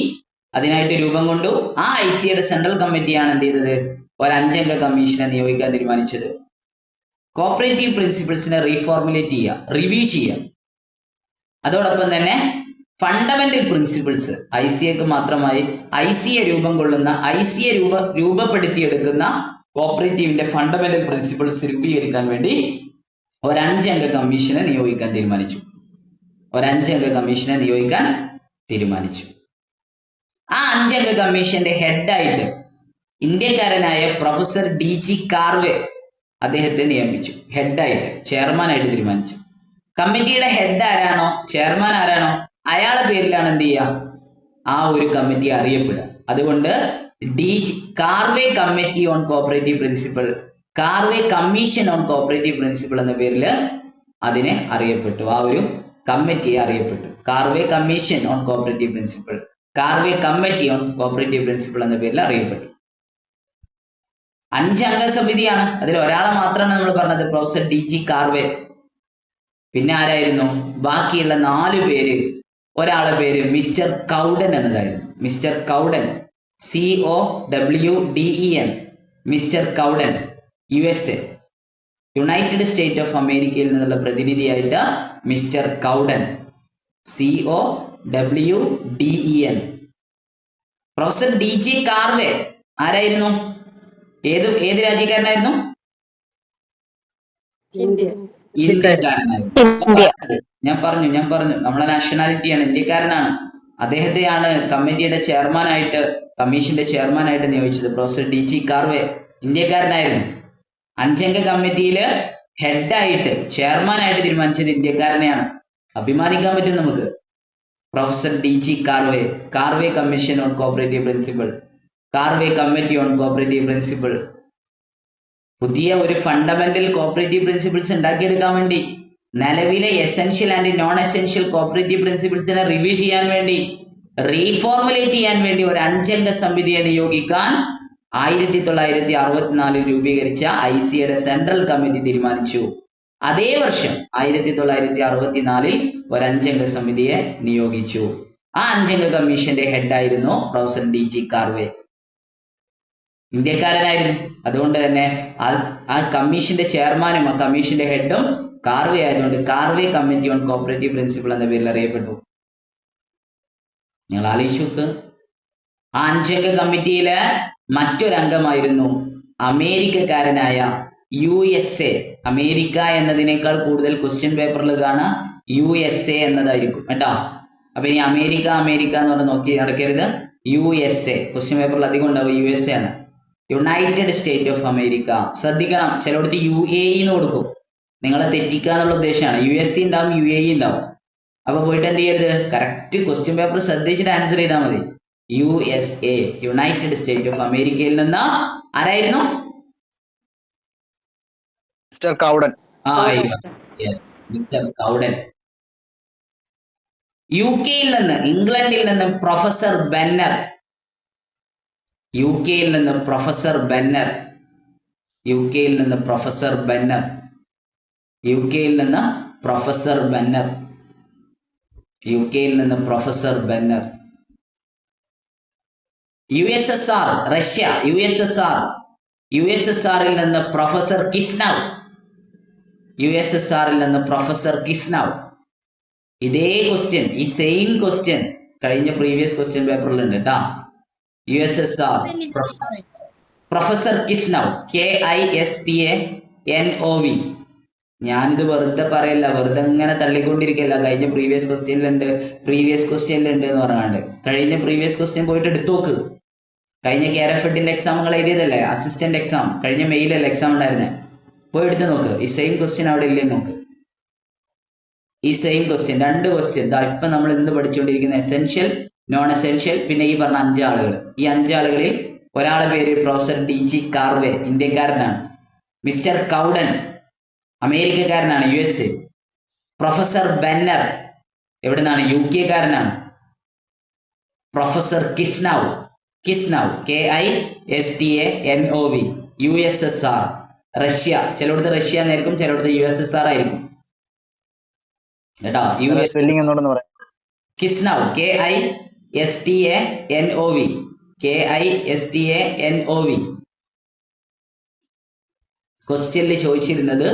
അതിനായിട്ട് രൂപം കൊണ്ടു. ആ ICAയുടെ സെൻട്രൽ കമ്മിറ്റിയാണ് എന്ത് ചെയ്തത്? ഒരു 5-അംഗ കമ്മീഷനെ നിയോഗിക്കാൻ തീരുമാനിച്ചത്. കോപ്പറേറ്റീവ് പ്രിൻസിപ്പിൾസിനെ റീഫോർമുലേറ്റ് ചെയ്യുക, റിവ്യൂ ചെയ്യുക. അതോടൊപ്പം തന്നെ ഫണ്ടമെന്റൽ പ്രിൻസിപ്പിൾസ് ICAക്ക് മാത്രമായി ICA രൂപം കൊള്ളുന്ന, ICA രൂപപ്പെടുത്തിയെടുക്കുന്ന കോപ്പറേറ്റീവിന്റെ ഫണ്ടമെന്റൽ പ്രിൻസിപ്പിൾസ് രൂപീകരിക്കാൻ വേണ്ടി ഒരു 5-അംഗ കമ്മീഷനെ നിയോഗിക്കാൻ തീരുമാനിച്ചു. ആ 5-അംഗ കമ്മീഷന്റെ ഹെഡായിട്ട് ഇന്ത്യക്കാരനായ പ്രൊഫസർ DG കാർവേ അദ്ദേഹത്തെ നിയമിച്ചു. ഹെഡായിട്ട്, ചെയർമാനായിട്ട് തീരുമാനിച്ചു. കമ്മിറ്റിയുടെ ഹെഡ് ആരാണോ, ചെയർമാൻ ആരാണോ, അയാളുടെ പേരിലാണ് എന്ത് ചെയ്യുക? ആ ഒരു കമ്മിറ്റി അറിയപ്പെടുക. അതുകൊണ്ട് DG Karve committee on cooperative principle, Karve commission on cooperative principle എന്ന പേരിൽ അതിനെ അറിയപ്പെട്ടു, ആ ഒരു കമ്മിറ്റിയെ അറിയപ്പെട്ടു. Karve commission on cooperative principle, Karve committee on cooperative principle എന്ന പേരിൽ അറിയപ്പെട്ടു. 5 അംഗ സമിതിയാണ്. അതിൽ ഒരാളെ മാത്രമാണ് നമ്മൾ പറഞ്ഞത്, പ്രൊഫസർ DG കാർവേ. പിന്നെ ആരായിരുന്നു ബാക്കിയുള്ള 4 പേര്? ഒരാളെ പേര് മിസ്റ്റർ കൗഡൻ എന്നതായിരുന്നു. Mister Cowden, COWDEN, mister Cowden, USA, united state of അമേരിക്കയിൽ നിന്നുള്ള പ്രതിനിധിയായിട്ട് mister Cowden, COWDEN. Professor DG Karve ആരായിരുന്നു? ഏത് രാജ്യക്കാരനായിരുന്നു? ഇന്ത്യക്കാരനായിരുന്നു. ഞാൻ പറഞ്ഞു നമ്മളെ നാഷണാലിറ്റിയാണ്, ഇന്ത്യക്കാരനാണ്. അദ്ദേഹത്തെയാണ് കമ്മിറ്റിയുടെ ചെയർമാനായിട്ട്, കമ്മീഷന്റെ ചെയർമാനായിട്ട് നിയോഗിച്ചത്. Professor DG Karve ഇന്ത്യക്കാരനായിരുന്നു. 5 അംഗ കമ്മിറ്റിയില് ഹെഡായിട്ട്, ചെയർമാനായിട്ട് തീരുമാനിച്ചത് ഇന്ത്യക്കാരനെയാണ്. അഭിമാനിക്കാൻ പറ്റും നമുക്ക്. Professor DG Karve, Karve commission on cooperative principle, Karve committee on cooperative principle. പുതിയ ഒരു ഫണ്ടമെന്റൽ കോപ്പറേറ്റീവ് പ്രിൻസിപ്പിൾസ് ഉണ്ടാക്കിയെടുക്കാൻ വേണ്ടി, നിലവിലെ essential and non essential cooperative പ്രിൻസിപ്പിൾസിനെ റിവ്യൂ ചെയ്യാൻ വേണ്ടി, റീഫോർമുലേറ്റ് ചെയ്യാൻ വേണ്ടി ഒരു 5 അംഗ സമിതിയെ നിയോഗിക്കാൻ 1964 രൂപീകരിച്ച ICAയുടെ സെൻട്രൽ കമ്മിറ്റി തീരുമാനിച്ചു. അതേ വർഷം 1964 ഒരു 5 അംഗ സമിതിയെ നിയോഗിച്ചു. ആ 5 അംഗ കമ്മീഷന്റെ ഹെഡായിരുന്നു പ്രൊഫസർ DG കാർവേ. ഇന്ത്യക്കാരനായിരുന്നു. അതുകൊണ്ട് തന്നെ ആ കമ്മീഷന്റെ ചെയർമാനും ആ കമ്മീഷന്റെ ഹെഡും കാർവേ ആയതുകൊണ്ട് Karve committee on cooperative principle എന്ന പേരിൽ അറിയപ്പെട്ടു. നിങ്ങൾ ആലോചിച്ചു നോക്ക്. ആ 5 അംഗ കമ്മിറ്റിയിലെ മറ്റൊരംഗമായിരുന്നു അമേരിക്കക്കാരനായ USA. അമേരിക്ക എന്നതിനേക്കാൾ കൂടുതൽ ക്വസ്റ്റ്യൻ പേപ്പറിൽ കാണാം USA എന്നതായിരിക്കും കേട്ടോ. അപ്പൊ ഇനി അമേരിക്ക എന്ന് പറഞ്ഞ് നോക്കി നടക്കരുത്. USA ക്വസ്റ്റ്യൻ പേപ്പറിൽ അധികം ഉണ്ടാവും USA ആണ്. United state of America. ശ്രദ്ധിക്കണം, ചിലയിടത്ത് UAE എന്ന് കൊടുക്കും. നിങ്ങളെ തെറ്റിക്കുക എന്നുള്ള ഉദ്ദേശമാണ്. USA ഉണ്ടാവും, UAE ഉണ്ടാവും. അപ്പൊ പോയിട്ട് എന്ത് ചെയ്യരുത്, കറക്റ്റ് ക്വസ്റ്റ്യൻ പേപ്പർ ശ്രദ്ധിച്ചിട്ട് ആൻസർ ചെയ്താൽ മതി. USA, യുണൈറ്റഡ് സ്റ്റേറ്റ് ഓഫ് അമേരിക്കയിൽ നിന്ന് ആരായിരുന്നു? മിസ്റ്റർ കൗഡൻ. മിസ്റ്റർ കൗഡൻ. UK-യിൽ നിന്ന്, ഇംഗ്ലണ്ടിൽ നിന്ന് പ്രൊഫസർ ബെന്നർ. UK-യിൽ നിന്ന് പ്രൊഫസർ ബെന്നർ. UK-യിൽ നിന്ന് പ്രൊഫസർ ബെന്നർ. UK-യിൽ നിന്ന് പ്രൊഫസർ ബെന്നർ. UK-യിൽ നിന്ന് പ്രൊഫസർ ബെന്നർ. USSR, റഷ്യ, USSR-ൽ നിന്ന് പ്രൊഫസർ കിസ്നവ്. USSR-ൽ നിന്ന് പ്രൊഫസർ കിസ്നവ്. ഇതേ ക്വസ്റ്റ്യൻ, ഈ സെയിം ക്വസ്റ്റ്യൻ കഴിഞ്ഞ പ്രീവിയസ് ക്വസ്റ്റ്യൻ പേപ്പറിലുണ്ട് കേട്ടാ. USSR professor Kistanov, KISTANOV. ഞാനിത് വെറുതെ പറയല്ല, വെറുതെ ഇങ്ങനെ തള്ളിക്കൊണ്ടിരിക്കല്ല. കഴിഞ്ഞ പ്രീവിയസ് ക്വസ്റ്റ്യനിലുണ്ട് എന്ന് പറഞ്ഞാണ്ട് കഴിഞ്ഞ പ്രീവിയസ് ക്വസ്റ്റ്യൻ പോയിട്ട് എടുത്തു നോക്ക്. കഴിഞ്ഞ KRFED-ന്റെ എക്സാമുകൾ എഴുതിയതല്ലേ, അസിസ്റ്റന്റ് എക്സാം കഴിഞ്ഞ മെയിലല്ലേ എക്സാം ഉണ്ടായിരുന്നേ, പോയി എടുത്ത് നോക്ക്. ഈ സെയിം ക്വസ്റ്റ്യൻ അവിടെ ഇല്ലെന്ന് നോക്ക്. ഈ സെയിം ക്വസ്റ്റ്യൻ, 2 ക്വസ്റ്റ്യൻ ഇപ്പൊ നമ്മൾ ഇന്ന് പഠിച്ചുകൊണ്ടിരിക്കുന്ന എസെൻഷ്യൽ, നോൺ എസെൻഷ്യൽ, പിന്നെ ഈ പറഞ്ഞ 5 ആളുകൾ. ഈ 5 ആളുകളിൽ ഒരാളെ പേര് പ്രൊഫസർ DG കാർവേ, ഇന്ത്യക്കാരനാണ്. മിസ്റ്റർ കൗഡൻ അമേരിക്കക്കാരനാണ്, USA. പ്രൊഫസർ ബെന്നർ എവിടെ നിന്നാണ്? UK-കാരനാണ്. Professor Kistanov, KISTANOV, USSR, Russia. ചിലയിടത്ത് റഷ്യ എന്നായിരിക്കും, ചിലയിടത്ത് USSR ആയിരിക്കും കേട്ടോ. കിസ്നവ്, KISTANOV. ക്വസ്റ്റ്യനിൽ ചോദിച്ചിരുന്നത്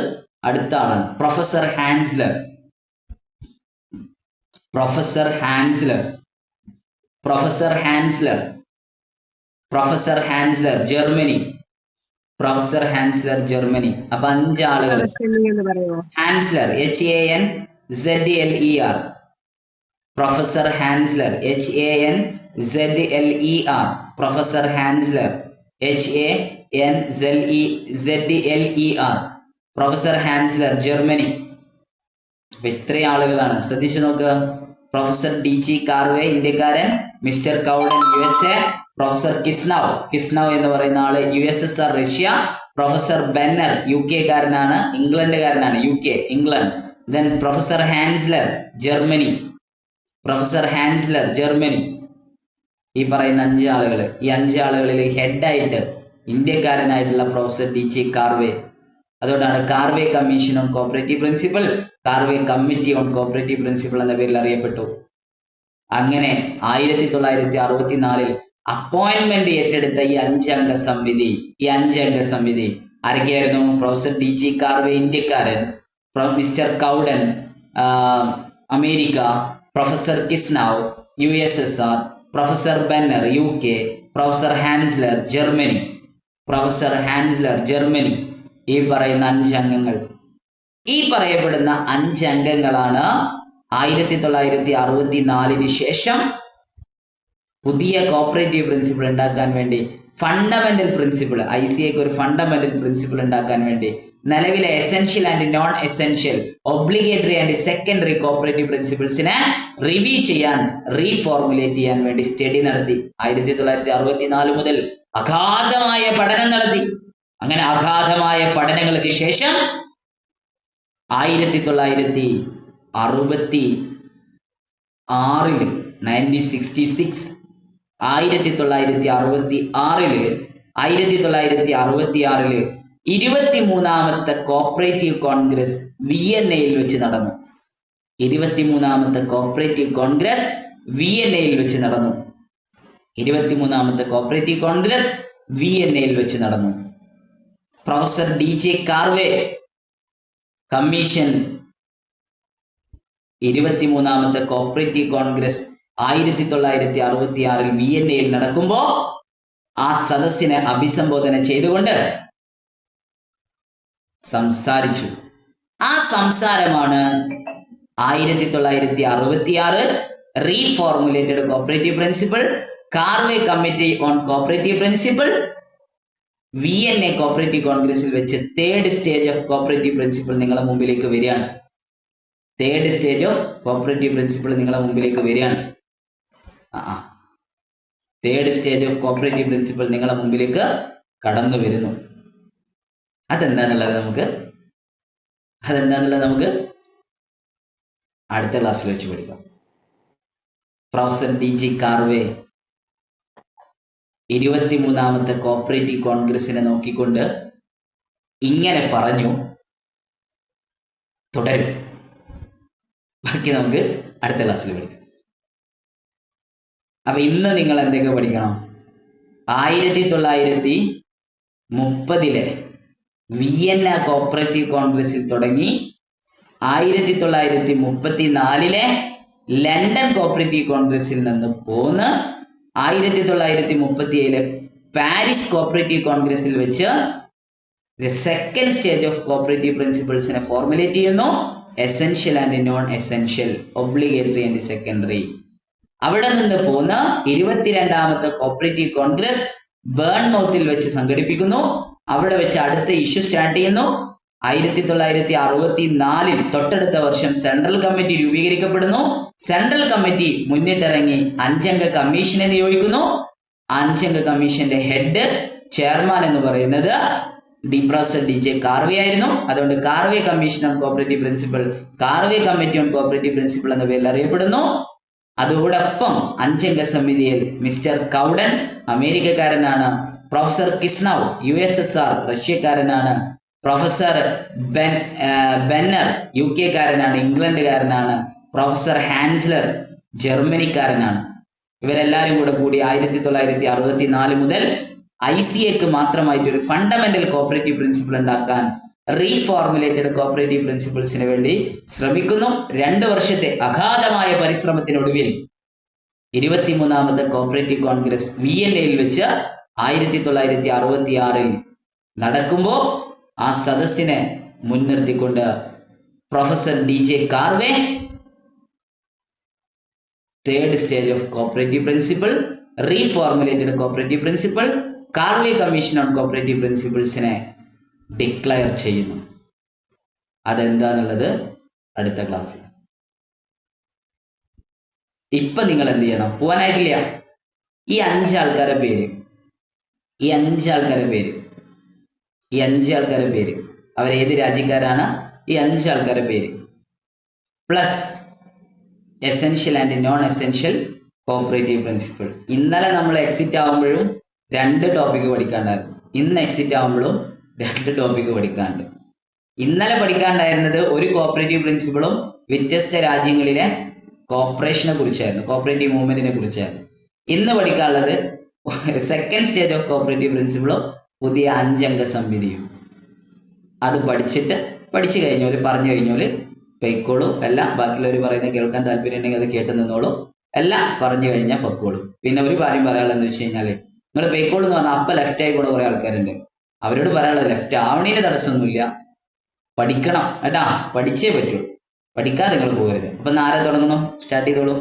അടുത്ത ആളാണ്, പ്രൊഫസർ ഹാൻസ്ലർ, ജർമ്മനി. അപ്പൊ 5 ആളുകൾ. Hanzler, HANZLER. Professor Hanzler, HANZLER. Professor Hanzler, HANZLER. Professor Hanzler, Germany. അപ്പൊ ഇത്രയും ആളുകളാണ്. ശ്രദ്ധിച്ചു നോക്കുക. പ്രൊഫസർ DG കാർവേ, ഇന്ത്യക്കാരൻ. Mister Cowden, USA. Professor Kistanov എന്ന് പറയുന്ന ആള് USSR, റഷ്യ. പ്രൊഫസർ ബെന്നർ UK-കാരനാണ്, ഇംഗ്ലണ്ടുകാരനാണ്, England. Then professor Hanzler Germany, professor Hanzler Germany. ഈ പറയുന്ന 5 ആളുകൾ, ഈ 5 ആളുകളിൽ ഹെഡായിട്ട് ഇന്ത്യക്കാരനായിട്ടുള്ള പ്രൊഫസർ DJ കാർവേ. അതുകൊണ്ടാണ് Karve commission on cooperative principle, Karve committee on cooperative principle എന്ന പേരിൽ അറിയപ്പെട്ടു. അങ്ങനെ 1964 അപ്പോയിന്റ്മെന്റ് ഏറ്റെടുത്ത ഈ 5 അംഗ സമിതി ആരൊക്കെയായിരുന്നു? പ്രൊഫസർ DJ കാർവേ ഇന്ത്യക്കാരൻ, mister Cowden America, professor കിസ്നൗ USSR, professor Benner UK, professor Hanzler Germany. ഈ പറയുന്ന 5 അംഗങ്ങൾ, ഈ പറയപ്പെടുന്ന 5 അംഗങ്ങളാണ് 1964 ശേഷം പുതിയ കോപ്പറേറ്റീവ് പ്രിൻസിപ്പിൾ ഉണ്ടാക്കാൻ വേണ്ടി, ഫണ്ടമെന്റൽ പ്രിൻസിപ്പിൾ, ICAക്ക് ഒരു ഫണ്ടമെന്റൽ പ്രിൻസിപ്പിൾ ഉണ്ടാക്കാൻ വേണ്ടി നിലവിലെ essential and non essential, obligatory and secondary cooperative പ്രിൻസിപ്പിൾസിനെ റിവ്യൂ ചെയ്യാൻ, റീഫോർമുലേറ്റ് ചെയ്യാൻ വേണ്ടി സ്റ്റഡി നടത്തി. 1964 മുതൽ അഗാധമായ പഠനം നടത്തി. അങ്ങനെ അഗാധമായ പഠനങ്ങൾക്ക് ശേഷം 1966 1966 23-ാമത്തെ കോപ്പറേറ്റീവ് കോൺഗ്രസ് വിയന്നയിൽ വെച്ച് നടന്നു. 23-ാമത്തെ കോപ്പറേറ്റീവ് കോൺഗ്രസ് വിയന്നയിൽ വെച്ച് നടന്നു. 23-ാമത്തെ കോപ്പറേറ്റീവ് കോൺഗ്രസ് വിയന്നയിൽ വെച്ച് നടന്നു. പ്രൊഫസർ DJ കാർവേ കമ്മീഷൻ 23-ാമത്തെ കോപ്പറേറ്റീവ് കോൺഗ്രസ് 1966 വിയന്നയിൽ നടക്കുമ്പോ ആ സദസ്സിനെ അഭിസംബോധന ചെയ്തുകൊണ്ട് സംസാരിച്ചു. ആ സംസാരമാണ് 1966 reformulated cooperative principle, Karve committee on cooperative principle, Vienna cooperative കോൺഗ്രസിൽ വെച്ച് 3rd stage of cooperative principle നിങ്ങളുടെ മുമ്പിലേക്ക് വരികയാണ്. 3rd stage of cooperative principle നിങ്ങളുടെ മുമ്പിലേക്ക് വരികയാണ്. 3rd stage of cooperative principle നിങ്ങളുടെ മുമ്പിലേക്ക് കടന്നു വരുന്നു. അതെന്താന്നുള്ളത് നമുക്ക് അടുത്ത ക്ലാസ്സിൽ വെച്ച് പഠിക്കാം. പ്രൊഫസർ DJ കാർവേ 23-ാമത്തെ കോപ്പറേറ്റീവ് കോൺഗ്രസിനെ നോക്കിക്കൊണ്ട് ഇങ്ങനെ പറഞ്ഞു. തുടരും. ബാക്കി നമുക്ക് അടുത്ത ക്ലാസ്സിൽ പഠിക്കാം. അപ്പൊ ഇന്ന് നിങ്ങൾ എന്തൊക്കെ പഠിക്കണം? 1930 വിയന്ന കോപ്പറേറ്റീവ് കോൺഗ്രസിൽ തുടങ്ങി 1934 ലണ്ടൻ കോപ്പറേറ്റീവ് കോൺഗ്രസിൽ നിന്ന് പോന്ന് 1937 പാരീസ് കോപ്പറേറ്റീവ് കോൺഗ്രസിൽ വെച്ച് സെക്കൻഡ് സ്റ്റേജ് ഓഫ് കോപ്പറേറ്റീവ് പ്രിൻസിപ്പിൾസിനെ ഫോർമുലേറ്റ് ചെയ്യുന്നു. Essential and non essential, obligatory and secondary. അവിടെ നിന്ന് പോന്ന് 22-ാമത്തെ കോപ്പറേറ്റീവ് കോൺഗ്രസ് ബേൺമൗത്തിൽ വെച്ച് സംഘടിപ്പിക്കുന്നു. അവിടെ വെച്ച് അടുത്ത ഇഷ്യൂ സ്റ്റാർട്ട് ചെയ്യുന്നു. 1964 തൊട്ടടുത്ത വർഷം സെൻട്രൽ കമ്മിറ്റി രൂപീകരിക്കപ്പെടുന്നു. സെൻട്രൽ കമ്മിറ്റി മുന്നിട്ടിറങ്ങി 5 അംഗ കമ്മീഷനെ നിയോഗിക്കുന്നു. 5 അംഗ കമ്മീഷന്റെ ഹെഡ് ചെയർമാൻ എന്ന് പറയുന്നത് പ്രൊഫസർ DJ കാർവേ ആയിരുന്നു. അതുകൊണ്ട് Karve commission on cooperative principle, Karve committee on cooperative principle എന്ന പേരിൽ അറിയപ്പെടുന്നു. അതോടൊപ്പം 5 അംഗ സമിതിയിൽ മിസ്റ്റർ കൗഡൻ അമേരിക്കക്കാരനാണ്, പ്രൊഫസർ കിസ്നൗ USSR റഷ്യക്കാരനാണ്, പ്രൊഫസർ ബെന്നർ UK-കാരനാണ്, ഇംഗ്ലണ്ടുകാരനാണ്, പ്രൊഫസർ ഹാൻസ്ലർ ജർമ്മനിക്കാരനാണ്. ഇവരെല്ലാവരും കൂടി 1964 മുതൽ ICAക്ക് മാത്രമായിട്ട് ഒരു ഫണ്ടമെന്റൽ കോപ്പറേറ്റീവ് പ്രിൻസിപ്പിൾ ഉണ്ടാക്കാൻ, റീഫോർമുലേറ്റഡ് കോപ്പറേറ്റീവ് പ്രിൻസിപ്പിൾസിന് വേണ്ടി ശ്രമിക്കുന്നു. 2 വർഷത്തെ അഗാധമായ പരിശ്രമത്തിനൊടുവിൽ 23-ാമത്തെ കോപ്പറേറ്റീവ് കോൺഗ്രസ് വിയന്നയിൽ വെച്ച് 1966 നടക്കുമ്പോൾ ആ സദസ്സിനെ മുൻനിർത്തിക്കൊണ്ട് professor DJ Karve 3rd stage of cooperative principle, reformulated cooperative principle, Karve commission on cooperative പ്രിൻസിപ്പിൾസിനെ ഡിക്ലെയർ ചെയ്യുന്നു. അതെന്താന്നുള്ളത് അടുത്ത ക്ലാസ്സിൽ. ഇപ്പൊ നിങ്ങൾ എന്ത് ചെയ്യണം? പോവാനായിട്ടില്ല. ഈ 5 ആൾക്കാരുടെ പേര് അവരേത് രാജ്യക്കാരാണ്? ഈ 5 ആൾക്കാരുടെ പേര് plus essential and non essential cooperative principle. ഇന്നലെ നമ്മൾ എക്സിറ്റ് ആകുമ്പോഴും 2 ടോപ്പിക്ക് പഠിക്കാണ്ടായിരുന്നു. ഇന്ന് എക്സിറ്റ് ആകുമ്പോഴും 2 ടോപ്പിക്ക് പഠിക്കാണ്ട്. ഇന്നലെ പഠിക്കാണ്ടായിരുന്നത് ഒരു കോപ്പറേറ്റീവ് പ്രിൻസിപ്പിളും വ്യത്യസ്ത രാജ്യങ്ങളിലെ കോപ്പറേഷനെ കുറിച്ചായിരുന്നു, കോപ്പറേറ്റീവ് മൂവ്മെന്റിനെ കുറിച്ചായിരുന്നു. ഇന്ന് പഠിക്കാനുള്ളത് സെക്കൻഡ് സ്റ്റേജ് ഓഫ് കോപ്പറേറ്റീവ് പ്രിൻസിപ്പിളും പുതിയ 5 അംഗ സമിതിയും. അത് പഠിച്ചു കഴിഞ്ഞോല് പറഞ്ഞു കഴിഞ്ഞോല് പൊയ്ക്കോളും. എല്ലാം ബാക്കിയുള്ളവർ പറയുന്നത് കേൾക്കാൻ താല്പര്യം ഉണ്ടെങ്കിൽ അത് കേട്ട് നിന്നോളൂ. എല്ലാം പറഞ്ഞു കഴിഞ്ഞാൽ പൊക്കോളും. പിന്നെ ഒരു കാര്യം പറയാനുള്ളതെന്ന് വെച്ച് കഴിഞ്ഞാല് നിങ്ങൾ പൊയ്ക്കോളൂ എന്ന് പറഞ്ഞാൽ അപ്പം ലെഫ്റ്റ് ആയി പോണ കുറെ ആൾക്കാരുണ്ട്. അവരോട് പറയാനുള്ളത് ലെഫ്റ്റ് ആവണീന് തടസ്സമൊന്നുമില്ല, പഠിക്കണം കേട്ടാ, പഠിച്ചേ പറ്റുള്ളൂ. പഠിക്കാതെ നിങ്ങൾ പോകരുത്. അപ്പൊ ആരെ തുടങ്ങണം? സ്റ്റാർട്ട് ചെയ്തോളൂ.